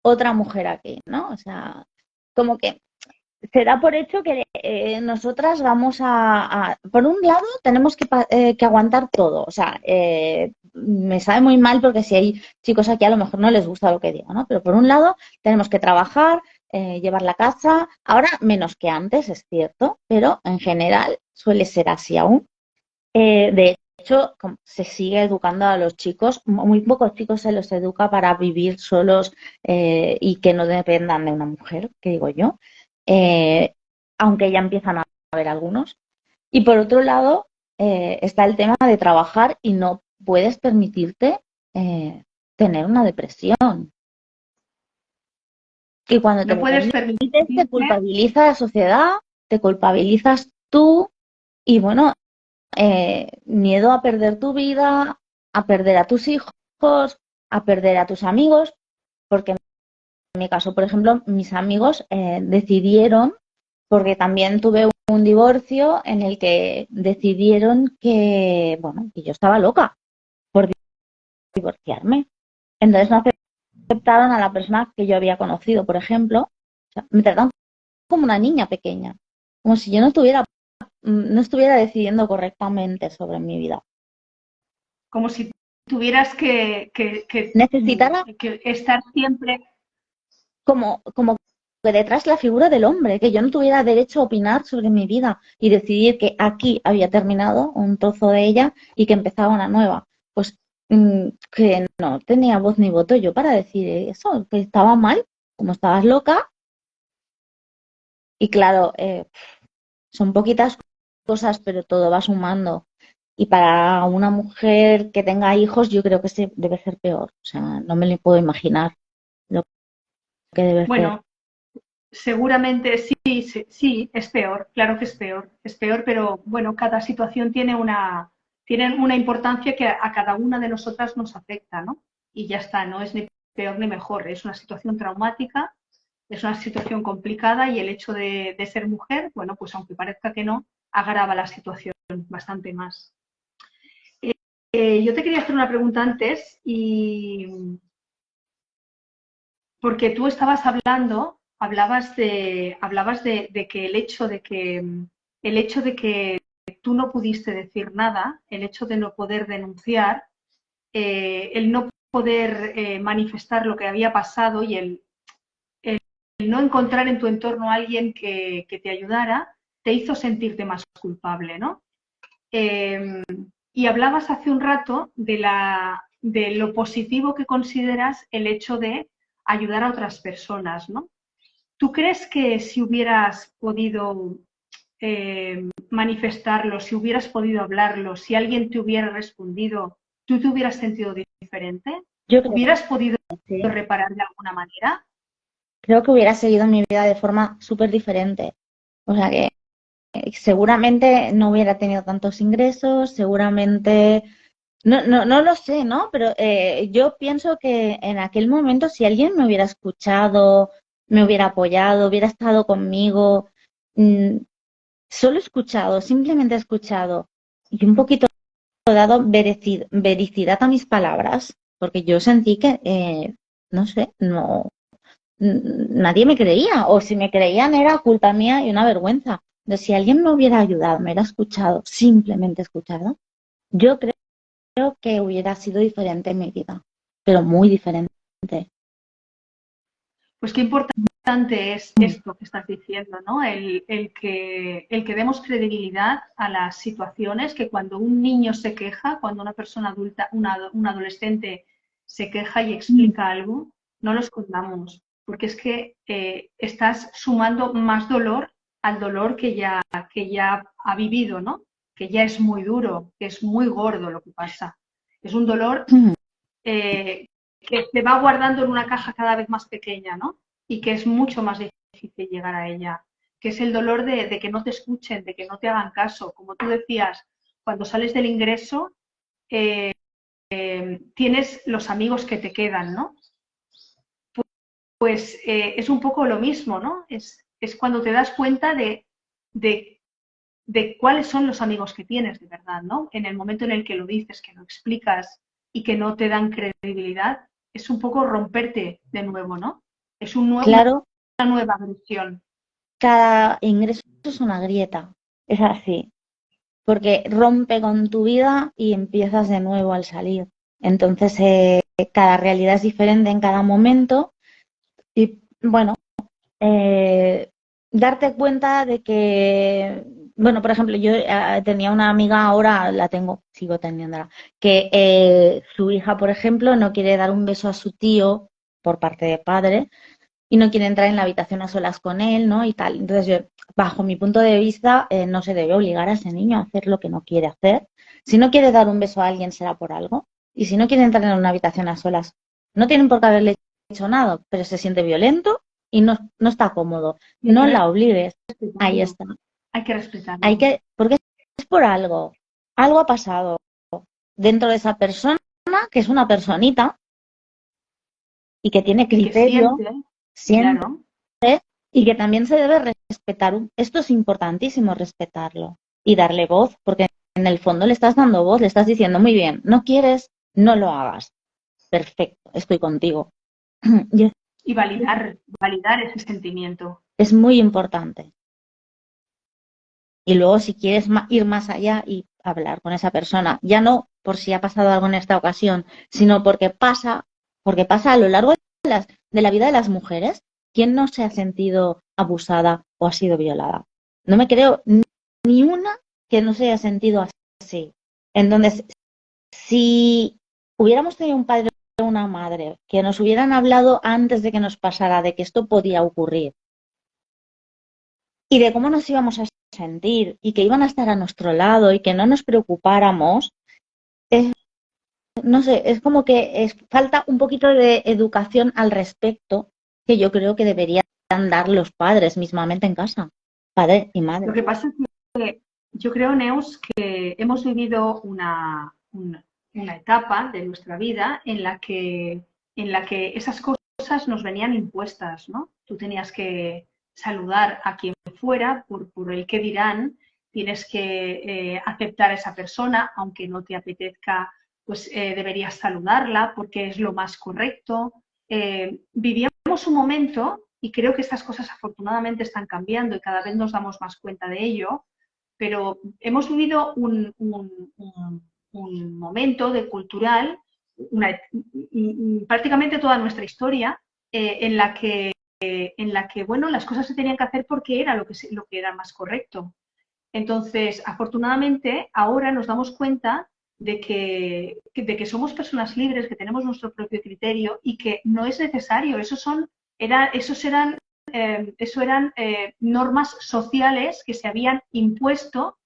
otra mujer aquí, ¿no? O sea, como que se da por hecho que nosotras vamos por un lado, tenemos que aguantar todo. O sea, me sabe muy mal porque si hay chicos aquí a lo mejor no les gusta lo que digo, ¿no? Pero por un lado, tenemos que trabajar, llevar la casa. Ahora menos que antes, es cierto, pero en general suele ser así aún. De hecho, se sigue educando a los chicos, muy pocos chicos se los educa para vivir solos y que no dependan de una mujer, que digo yo, eh, aunque ya empiezan a haber algunos. Y por otro lado, está el tema de trabajar y no puedes permitirte tener una depresión. Y cuando te No lo puedes permites, te permitirte, culpabiliza la sociedad, te culpabilizas tú y bueno, miedo a perder tu vida, a perder a tus hijos, a perder a tus amigos, porque en mi caso, por ejemplo, mis amigos decidieron, porque también tuve un divorcio en el que decidieron que, bueno, que yo estaba loca por divorciarme. Entonces no aceptaron a la persona que yo había conocido, por ejemplo. O sea, me trataron como una niña pequeña, como si yo no estuviera decidiendo correctamente sobre mi vida. como si tuvieras Necesitara que estar siempre. como que detrás la figura del hombre, que yo no tuviera derecho a opinar sobre mi vida y decidir que aquí había terminado un trozo de ella y que empezaba una nueva. Pues que no tenía voz ni voto yo para decir eso, que estaba mal, como estabas loca. Y claro, son poquitas cosas, pero todo va sumando. Y para una mujer que tenga hijos, yo creo que debe ser peor. O sea, no me lo puedo imaginar lo que debe ser. Bueno, seguramente sí, sí, sí, es peor, claro que es peor, pero bueno, cada situación tiene una importancia que a cada una de nosotras nos afecta, ¿no? Y ya está, no es ni peor ni mejor, es una situación traumática, es una situación complicada y el hecho de ser mujer, bueno, pues aunque parezca que no, agrava la situación bastante más. Yo te quería hacer una pregunta antes y porque tú estabas hablabas de que el hecho de que tú no pudiste decir nada, el hecho de no poder denunciar, el no poder manifestar lo que había pasado y el no encontrar en tu entorno a alguien que te ayudara, te hizo sentirte más culpable, ¿no? Y hablabas hace un rato de lo positivo que consideras el hecho de ayudar a otras personas, ¿no? ¿Tú crees que si hubieras podido manifestarlo, si hubieras podido hablarlo, si alguien te hubiera respondido, tú te hubieras sentido diferente? Yo creo ¿Hubieras podido que sí. reparar de alguna manera? Creo que hubiera seguido mi vida de forma súper diferente. O sea que seguramente no hubiera tenido tantos ingresos, seguramente, no lo sé, ¿no? Pero yo pienso que en aquel momento si alguien me hubiera escuchado, me hubiera apoyado, hubiera estado conmigo, mm, solo escuchado, simplemente escuchado y un poquito dado vericidad a mis palabras, porque yo sentí que, no sé, no nadie me creía, o si me creían era culpa mía y una vergüenza. Entonces, si alguien me hubiera ayudado, me hubiera escuchado, simplemente escuchado, yo creo que hubiera sido diferente en mi vida, pero muy diferente. Pues qué importante es esto que estás diciendo, ¿no? El que demos credibilidad a las situaciones, que cuando un niño se queja, cuando una persona adulta, un adolescente se queja y explica algo, no lo escondamos, porque es que estás sumando más dolor al dolor que ya ha vivido, ¿no? Que ya es muy duro, que es muy gordo lo que pasa. Es un dolor que se va guardando en una caja cada vez más pequeña, ¿no? Y que es mucho más difícil llegar a ella, que es el dolor de que no te escuchen, de que no te hagan caso. Como tú decías, cuando sales del ingreso, tienes los amigos que te quedan, ¿no? Pues es un poco lo mismo, ¿no? Es cuando te das cuenta de, de cuáles son los amigos que tienes de verdad, ¿no? En el momento en el que lo dices, que lo explicas y que no te dan credibilidad, es un poco romperte de nuevo, ¿no? Es Claro, una nueva agresión. cada ingreso es una grieta, es así, porque rompe con tu vida y empiezas de nuevo al salir. Entonces, cada realidad es diferente en cada momento y, bueno, eh, darte cuenta de que, bueno, por ejemplo, yo tenía una amiga, ahora la tengo, sigo teniéndola, que su hija, por ejemplo, no quiere dar un beso a su tío por parte de padre y no quiere entrar en la habitación a solas con él, ¿no? Y tal. Entonces, yo, bajo mi punto de vista, no se debe obligar a ese niño a hacer lo que no quiere hacer. Si no quiere dar un beso a alguien, será por algo. Y si no quiere entrar en una habitación a solas, no tienen por qué haberle hecho nada, pero se siente violento y no está cómodo. Y hay No que la obligues. Ahí respetarlo. está. Hay que respetarlo. Porque es por algo. Algo ha pasado dentro de esa persona, que es una personita y que tiene Y que criterio, siente, siente claro, y que también se debe respetar. Esto es importantísimo, respetarlo y darle voz, porque en el fondo le estás dando voz, le estás diciendo, muy bien, no quieres, no lo hagas. Perfecto, estoy contigo. Y y validar ese sentimiento. es muy importante. Y luego si quieres ir más allá y hablar con esa persona, ya no por si ha pasado algo en esta ocasión, sino porque pasa a lo largo de la vida de las mujeres. ¿Quién no se ha sentido abusada o ha sido violada? No me creo ni una que no se haya sentido así. Entonces, si hubiéramos tenido un padre o una madre que nos hubieran hablado antes de que nos pasara de que esto podía ocurrir y de cómo nos íbamos a sentir y que iban a estar a nuestro lado y que no nos preocupáramos, no sé, es como que falta un poquito de educación al respecto que yo creo que deberían dar los padres mismamente en casa, padre y Lo madre. que pasa es que yo creo, Neus, que hemos vivido una etapa de nuestra vida en la que esas cosas nos venían impuestas, ¿no? Tú tenías que saludar a quien fuera por el que dirán, tienes que aceptar a esa persona, aunque no te apetezca, pues deberías saludarla porque es lo más correcto. Vivíamos un momento, y creo que estas cosas afortunadamente están cambiando y cada vez nos damos más cuenta de ello, pero hemos vivido un momento de cultural, prácticamente toda nuestra historia, en la que, bueno, las cosas se tenían que hacer porque era lo que era más correcto. Entonces, afortunadamente, ahora nos damos cuenta de que somos personas libres, que tenemos nuestro propio criterio y que no es necesario. Eso eran normas sociales que se habían impuesto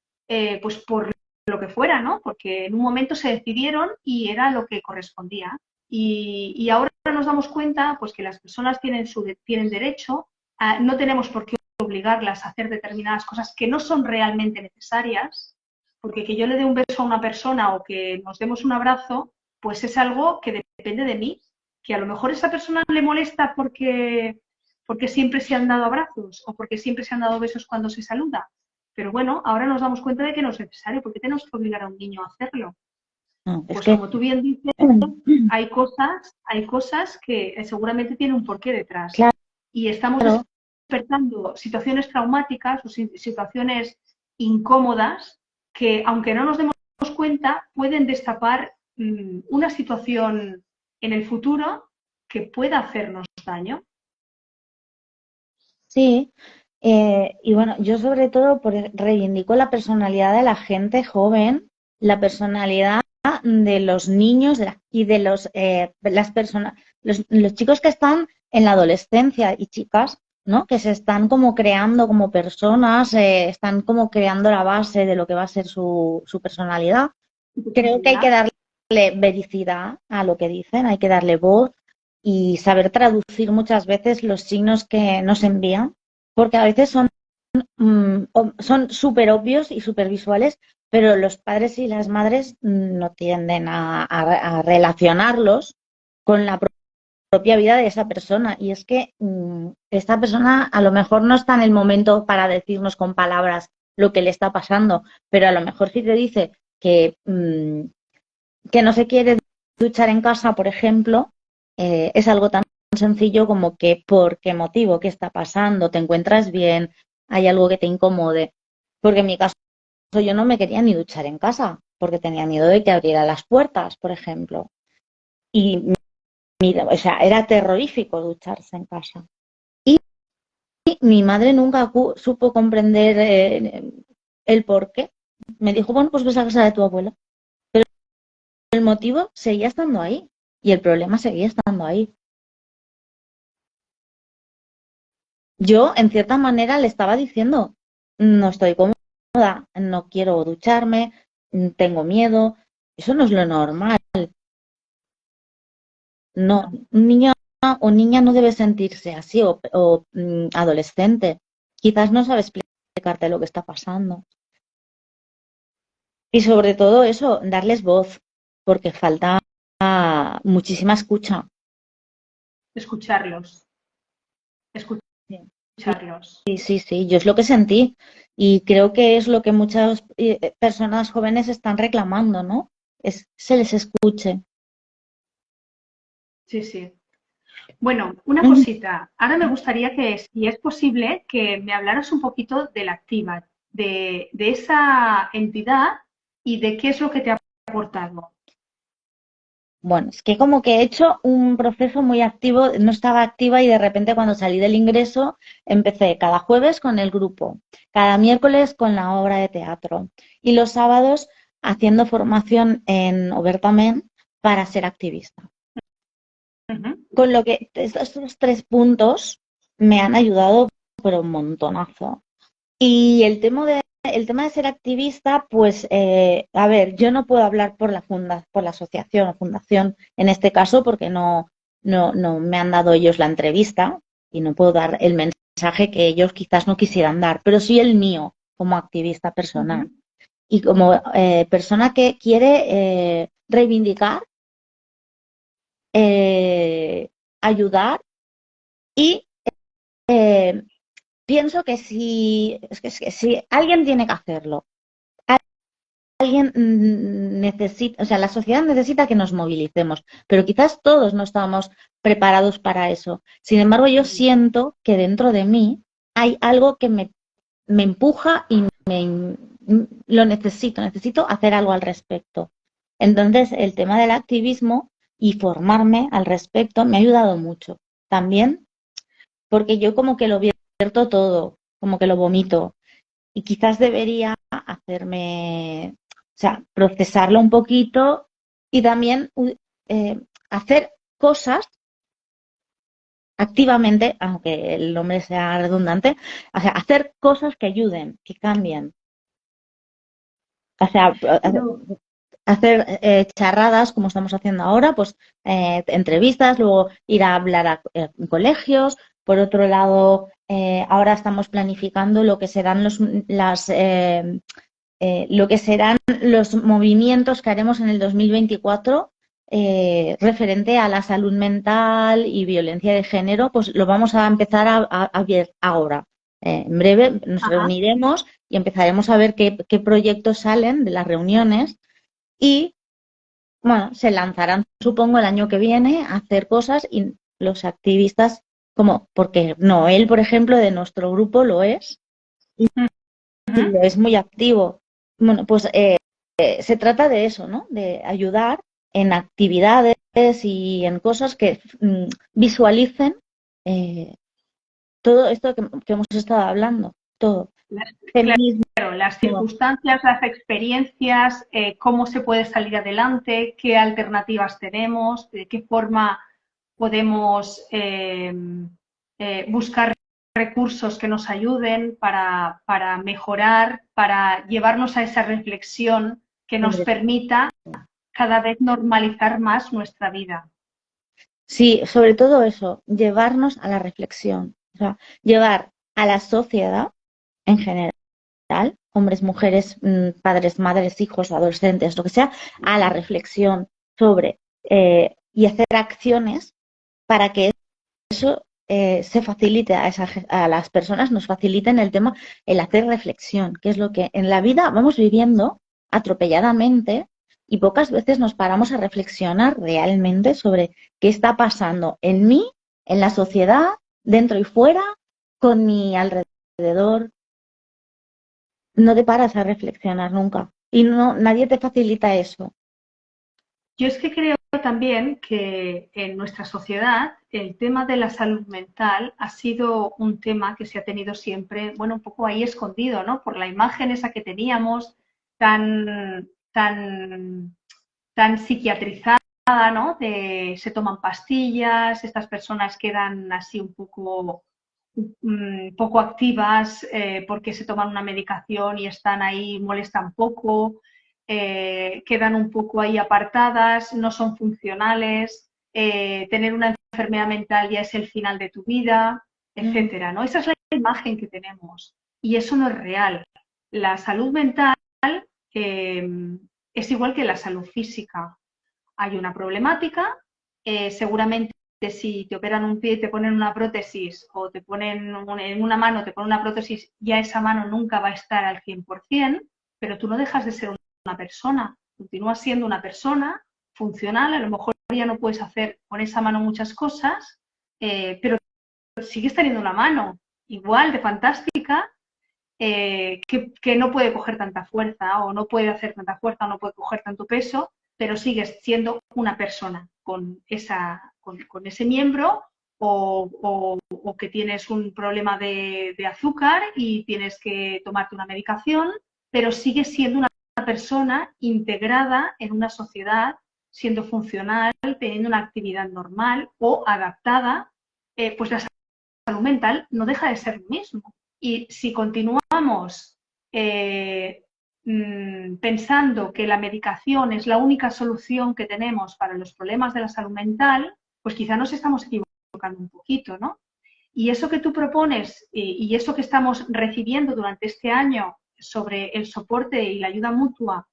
pues por lo que fuera, ¿no? Porque en un momento se decidieron y era lo que correspondía. Y ahora nos damos cuenta pues que las personas tienen derecho, no tenemos por qué obligarlas a hacer determinadas cosas que no son realmente necesarias, porque que yo le dé un beso a una persona o que nos demos un abrazo, pues es algo que depende de mí, que a lo mejor a esa persona le molesta porque siempre se han dado abrazos o porque siempre se han dado besos cuando se saluda. Pero bueno, ahora nos damos cuenta de que no es necesario, porque tenemos que obligar a un niño a hacerlo. No, es Pues que como tú bien dices, hay cosas que seguramente tienen un porqué detrás. claro, Y estamos despertando situaciones traumáticas o situaciones incómodas que, aunque no nos demos cuenta, pueden destapar una situación en el futuro que pueda hacernos daño. Sí, y bueno, yo sobre todo reivindico la personalidad de la gente joven, la personalidad de los niños y de las personas, los chicos que están en la adolescencia y chicas, ¿no? Que se están como creando como personas, están como creando la base de lo que va a ser su personalidad. Creo que hay que darle vericidad a lo que dicen, hay que darle voz y saber traducir muchas veces los signos que nos envían, porque a veces son súper obvios y súper visuales, pero los padres y las madres no tienden a relacionarlos con la propia vida de esa persona. Y es que esta persona a lo mejor no está en el momento para decirnos con palabras lo que le está pasando, pero a lo mejor sí te dice que no se quiere duchar en casa, por ejemplo, es algo tan sencillo como que por qué motivo, qué está pasando, te encuentras bien, hay algo que te incomode. Porque en mi caso yo no me quería ni duchar en casa, porque tenía miedo de que abriera las puertas, por ejemplo. Y mira, o sea, era terrorífico ducharse en casa. Y mi madre nunca supo comprender el por qué. Me dijo, bueno, pues ves a casa de tu abuela. El motivo seguía estando ahí y el problema seguía estando ahí. Yo, en cierta manera, le estaba diciendo, no estoy cómoda, no quiero ducharme, tengo miedo. Eso no es lo normal. No, un niño o niña no debe sentirse así o adolescente. Quizás no sabe explicarte lo que está pasando. Y sobre todo eso, darles voz, porque falta muchísima escucha. Escucharlos, Sí. escucharlos. Sí, sí, sí, yo es lo que sentí y creo que es lo que muchas personas jóvenes están reclamando, ¿no? Se les escuche. Sí, sí. Bueno, una Ujú. cosita. Ahora me gustaría que, si es posible, que me hablaras un poquito de la Activa, de esa entidad y de qué es lo que te ha aportado. Bueno, es que como que he hecho un proceso muy activo, no estaba activa y de repente cuando salí del ingreso empecé cada jueves con el grupo, cada miércoles con la obra de teatro y los sábados haciendo formación en Obertamen para ser activista. Ujú. Con lo que estos 3 puntos me han ayudado pero un montonazo. Y el tema de ser activista, pues, a ver, yo no puedo hablar por la asociación o fundación en este caso porque no me han dado ellos la entrevista y no puedo dar el mensaje que ellos quizás no quisieran dar, pero sí el mío como activista personal. Ujú. Y como persona que quiere reivindicar, eh, ayudar y eh, pienso que si alguien tiene que hacerlo, alguien necesita, o sea, la sociedad necesita que nos movilicemos, pero quizás todos no estamos preparados para eso. Sin embargo, yo siento que dentro de mí hay algo que me empuja y lo necesito hacer algo al respecto. Entonces, el tema del activismo y formarme al respecto me ha ayudado mucho. También porque yo como que lo vierto todo, como que lo vomito y quizás debería hacerme, o sea, procesarlo un poquito y también hacer cosas activamente, aunque el nombre sea redundante, o sea, hacer cosas que ayuden, que cambien. O sea, No. hacer charradas como estamos haciendo ahora, pues entrevistas, luego ir a hablar a colegios. Por otro lado, ahora estamos planificando lo que serán lo que serán los movimientos que haremos en el 2024 referente a la salud mental y violencia de género, pues lo vamos a empezar a ver ahora. En breve nos Ajá. reuniremos y empezaremos a ver qué proyectos salen de las reuniones y, bueno, se lanzarán, supongo, el año que viene a hacer cosas y los activistas como, porque Noel, por ejemplo, de nuestro grupo lo es, y Ujú. es muy activo. Bueno, pues se trata de eso, ¿no? De ayudar en actividades y en cosas que visualicen eh, todo esto que hemos estado hablando, todo. Feminismo. Claro, las circunstancias, las experiencias, cómo se puede salir adelante, qué alternativas tenemos, de qué forma podemos buscar recursos que nos ayuden para mejorar, para llevarnos a esa reflexión que nos permita cada vez normalizar más nuestra vida. Sí, sobre todo eso, llevarnos a la reflexión, o sea, llevar a la sociedad en general, hombres, mujeres, padres, madres, hijos, adolescentes, lo que sea, a la reflexión sobre y hacer acciones para que eso se facilite a las personas, nos faciliten el tema, el hacer reflexión, que es lo que en la vida vamos viviendo atropelladamente y pocas veces nos paramos a reflexionar realmente sobre qué está pasando en mí, en la sociedad, dentro y fuera, con mi alrededor. No te paras a reflexionar nunca y no, nadie te facilita eso. Yo es que creo también que en nuestra sociedad el tema de la salud mental ha sido un tema que se ha tenido siempre, bueno, un poco ahí escondido, ¿no? Por la imagen esa que teníamos tan psiquiatrizada, ¿no? De se toman pastillas, estas personas quedan así poco activas porque se toman una medicación y están ahí, molestan poco, quedan un poco ahí apartadas, no son funcionales, tener una enfermedad mental ya es el final de tu vida, etcétera, ¿no? Esa es la imagen que tenemos y eso no es real. La salud mental eh, es igual que la salud física. Hay una problemática, seguramente si te operan un pie y te ponen una prótesis o te ponen en una mano, te ponen una prótesis, ya esa mano nunca va a estar al 100%, pero tú no dejas de ser una persona, continúas siendo una persona funcional, a lo mejor ya no puedes hacer con esa mano muchas cosas, pero sigues teniendo una mano igual de fantástica que no puede coger tanta fuerza o no puede hacer tanta fuerza o no puede coger tanto peso, pero sigues siendo una persona con ese miembro o que tienes un problema de azúcar y tienes que tomarte una medicación, pero sigues siendo una persona integrada en una sociedad, siendo funcional, teniendo una actividad normal o adaptada, pues la salud mental no deja de ser lo mismo. Y si continuamos eh, pensando que la medicación es la única solución que tenemos para los problemas de la salud mental, pues quizá nos estamos equivocando un poquito, ¿no? Y eso que tú propones y eso que estamos recibiendo durante este año sobre el soporte y la ayuda mutua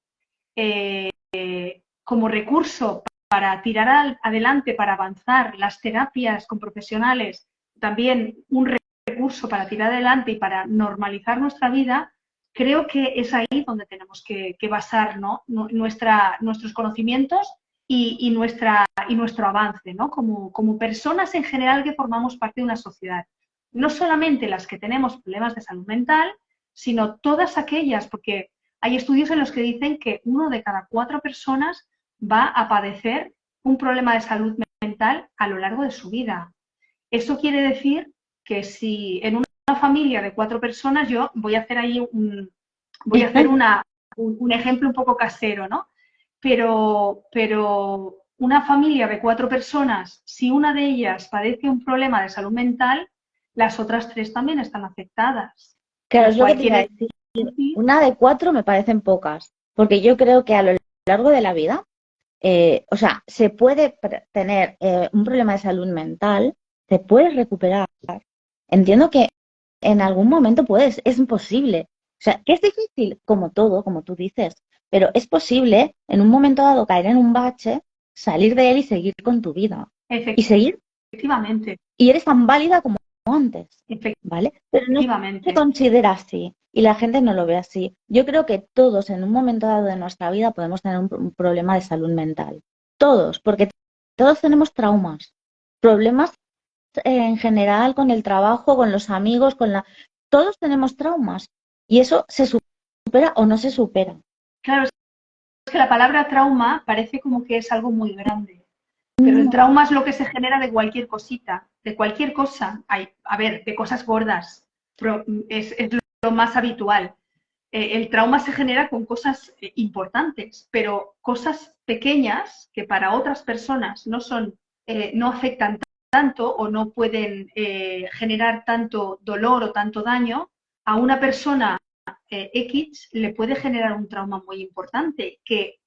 como recurso para tirar adelante, para avanzar las terapias con profesionales, también un recurso para tirar adelante y para normalizar nuestra vida, creo que es ahí donde tenemos que basar, ¿no? Nuestros conocimientos y nuestro avance, ¿no? Como personas en general que formamos parte de una sociedad. No solamente las que tenemos problemas de salud mental, sino todas aquellas, porque hay estudios en los que dicen que 1 de cada 4 personas va a padecer un problema de salud mental a lo largo de su vida. Eso quiere decir que si en una familia de 4 personas, yo voy a hacer ahí voy a hacer un ejemplo un poco casero, ¿no? Pero una familia de 4 personas, si una de ellas padece un problema de salud mental, las otras 3 también están afectadas. Claro, es Lo lo que cual te iba a quiere decir. decir, Una de 4 me parecen pocas, porque yo creo que a lo largo de la vida, o sea, se puede tener un problema de salud mental, te puedes recuperar. Entiendo que en algún momento puedes, es imposible. O sea, que es difícil, como todo, como tú dices, pero es posible en un momento dado caer en un bache, salir de él y seguir con tu vida. Y seguir, efectivamente, y eres tan válida como antes, ¿vale? Pero no se efectivamente. considera así y la gente no lo ve así. Yo creo que todos en un momento dado de nuestra vida podemos tener un problema de salud mental. Todos, porque todos tenemos traumas, problemas en general, con el trabajo, con los amigos, todos tenemos traumas y eso se supera o no se supera. Claro, es que la palabra trauma parece como que es algo muy grande, pero el No, trauma es lo que se genera de cualquier cosita, de cualquier cosa. A ver, de cosas gordas, es lo más habitual. El trauma se genera con cosas importantes, pero cosas pequeñas que para otras personas no afectan tanto o no pueden generar tanto dolor o tanto daño, a una persona X le puede generar un trauma muy importante que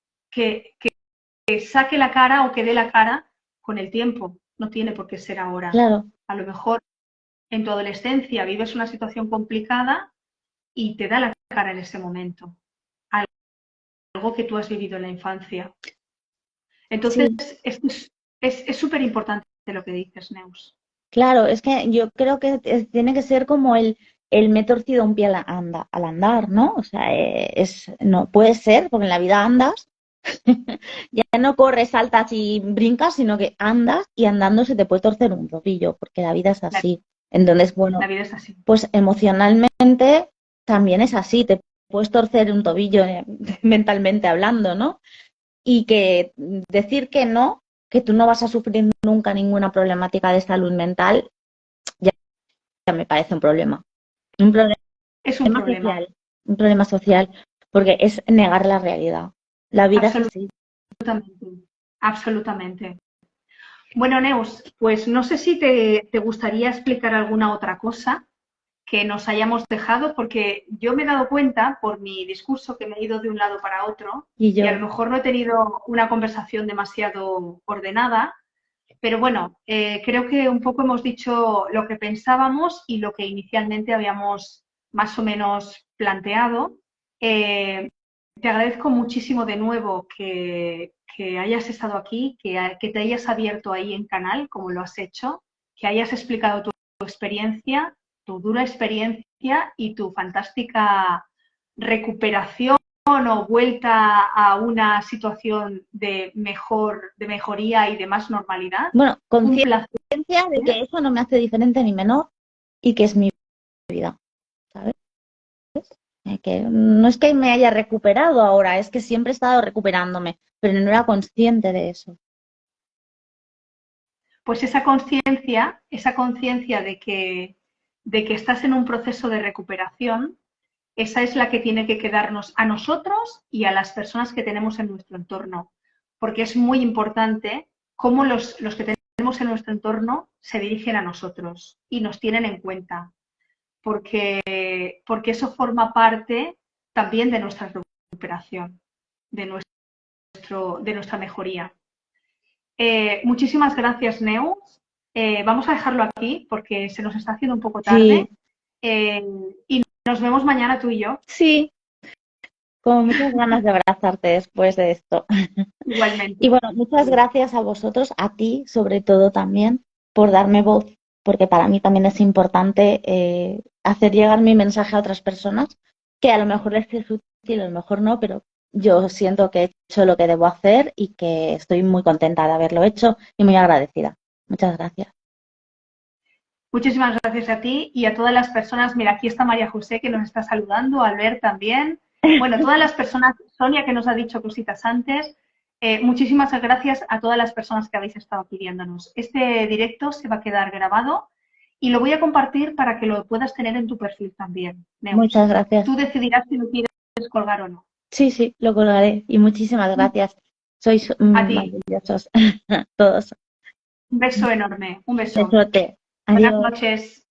saque la cara o que dé la cara con el tiempo. No tiene por qué ser ahora. claro, A lo mejor en tu adolescencia vives una situación complicada y te da la cara en ese momento. Algo que tú has vivido en la infancia. Entonces, sí. es súper importante lo que dices, Neus. Claro, es que yo creo que tiene que ser como el me he torcido un pie al andar, ¿no? O sea, no puede ser, porque en la vida andas, ya no corres, saltas y brincas, sino que andas y andando se te puede torcer un tobillo, porque la vida es La, así. Entonces, bueno, la vida es así. pues emocionalmente también es así, te puedes torcer un tobillo mentalmente hablando, ¿no? Y que decir que tú no vas a sufrir nunca ninguna problemática de salud mental, ya, ya me parece un problema. Un problema Es un problema, social, un problema social, porque es negar la realidad. La vida es así. absolutamente. Absolutamente. Bueno, Neus, pues no sé si te gustaría explicar alguna otra cosa que nos hayamos dejado, porque yo me he dado cuenta por mi discurso que me he ido de un lado para otro Y y a yo, lo mejor no he tenido una conversación demasiado ordenada, pero bueno, creo que un poco hemos dicho lo que pensábamos y lo que inicialmente habíamos más o menos planteado. Te agradezco muchísimo de nuevo que hayas estado aquí, que te hayas abierto ahí en canal, como lo has hecho, que hayas explicado tu experiencia, tu dura experiencia y tu fantástica recuperación o vuelta a una situación de mejoría y de más normalidad. bueno, Un conciencia placer. de que eso no me hace diferente ni menor y que es mi vida, ¿sabes? Que no es que me haya recuperado ahora, es que siempre he estado recuperándome, pero no era consciente de eso. Pues esa conciencia de que estás en un proceso de recuperación, esa es la que tiene que quedarnos a nosotros y a las personas que tenemos en nuestro entorno, porque es muy importante cómo los que tenemos en nuestro entorno se dirigen a nosotros y nos tienen en cuenta, porque eso forma parte también de nuestra recuperación, de nuestra mejoría. Muchísimas gracias, Neus. Vamos a dejarlo aquí porque se nos está haciendo un poco Sí, tarde. Y nos vemos mañana tú y yo, sí, con muchas ganas de abrazarte después de esto. igualmente. Y bueno, muchas gracias a vosotros, a ti sobre todo también, por darme voz, porque para mí también es importante hacer llegar mi mensaje a otras personas, que a lo mejor les es útil, a lo mejor no, pero yo siento que he hecho lo que debo hacer y que estoy muy contenta de haberlo hecho y muy agradecida. Muchas gracias. Muchísimas gracias a ti y a todas las personas. Mira, aquí está María José que nos está saludando, Albert también. Bueno, todas las personas, Sonia que nos ha dicho cositas antes. Muchísimas gracias a todas las personas que habéis estado pidiéndonos. Este directo se va a quedar grabado y lo voy a compartir para que lo puedas tener en tu perfil también, Neus. Muchas gracias. Tú decidirás si lo quieres colgar o no. Sí, sí, lo colgaré. Y muchísimas gracias. Sois A ti, maravillosos todos. un beso enorme, un beso. Besote. Buenas Adiós. noches.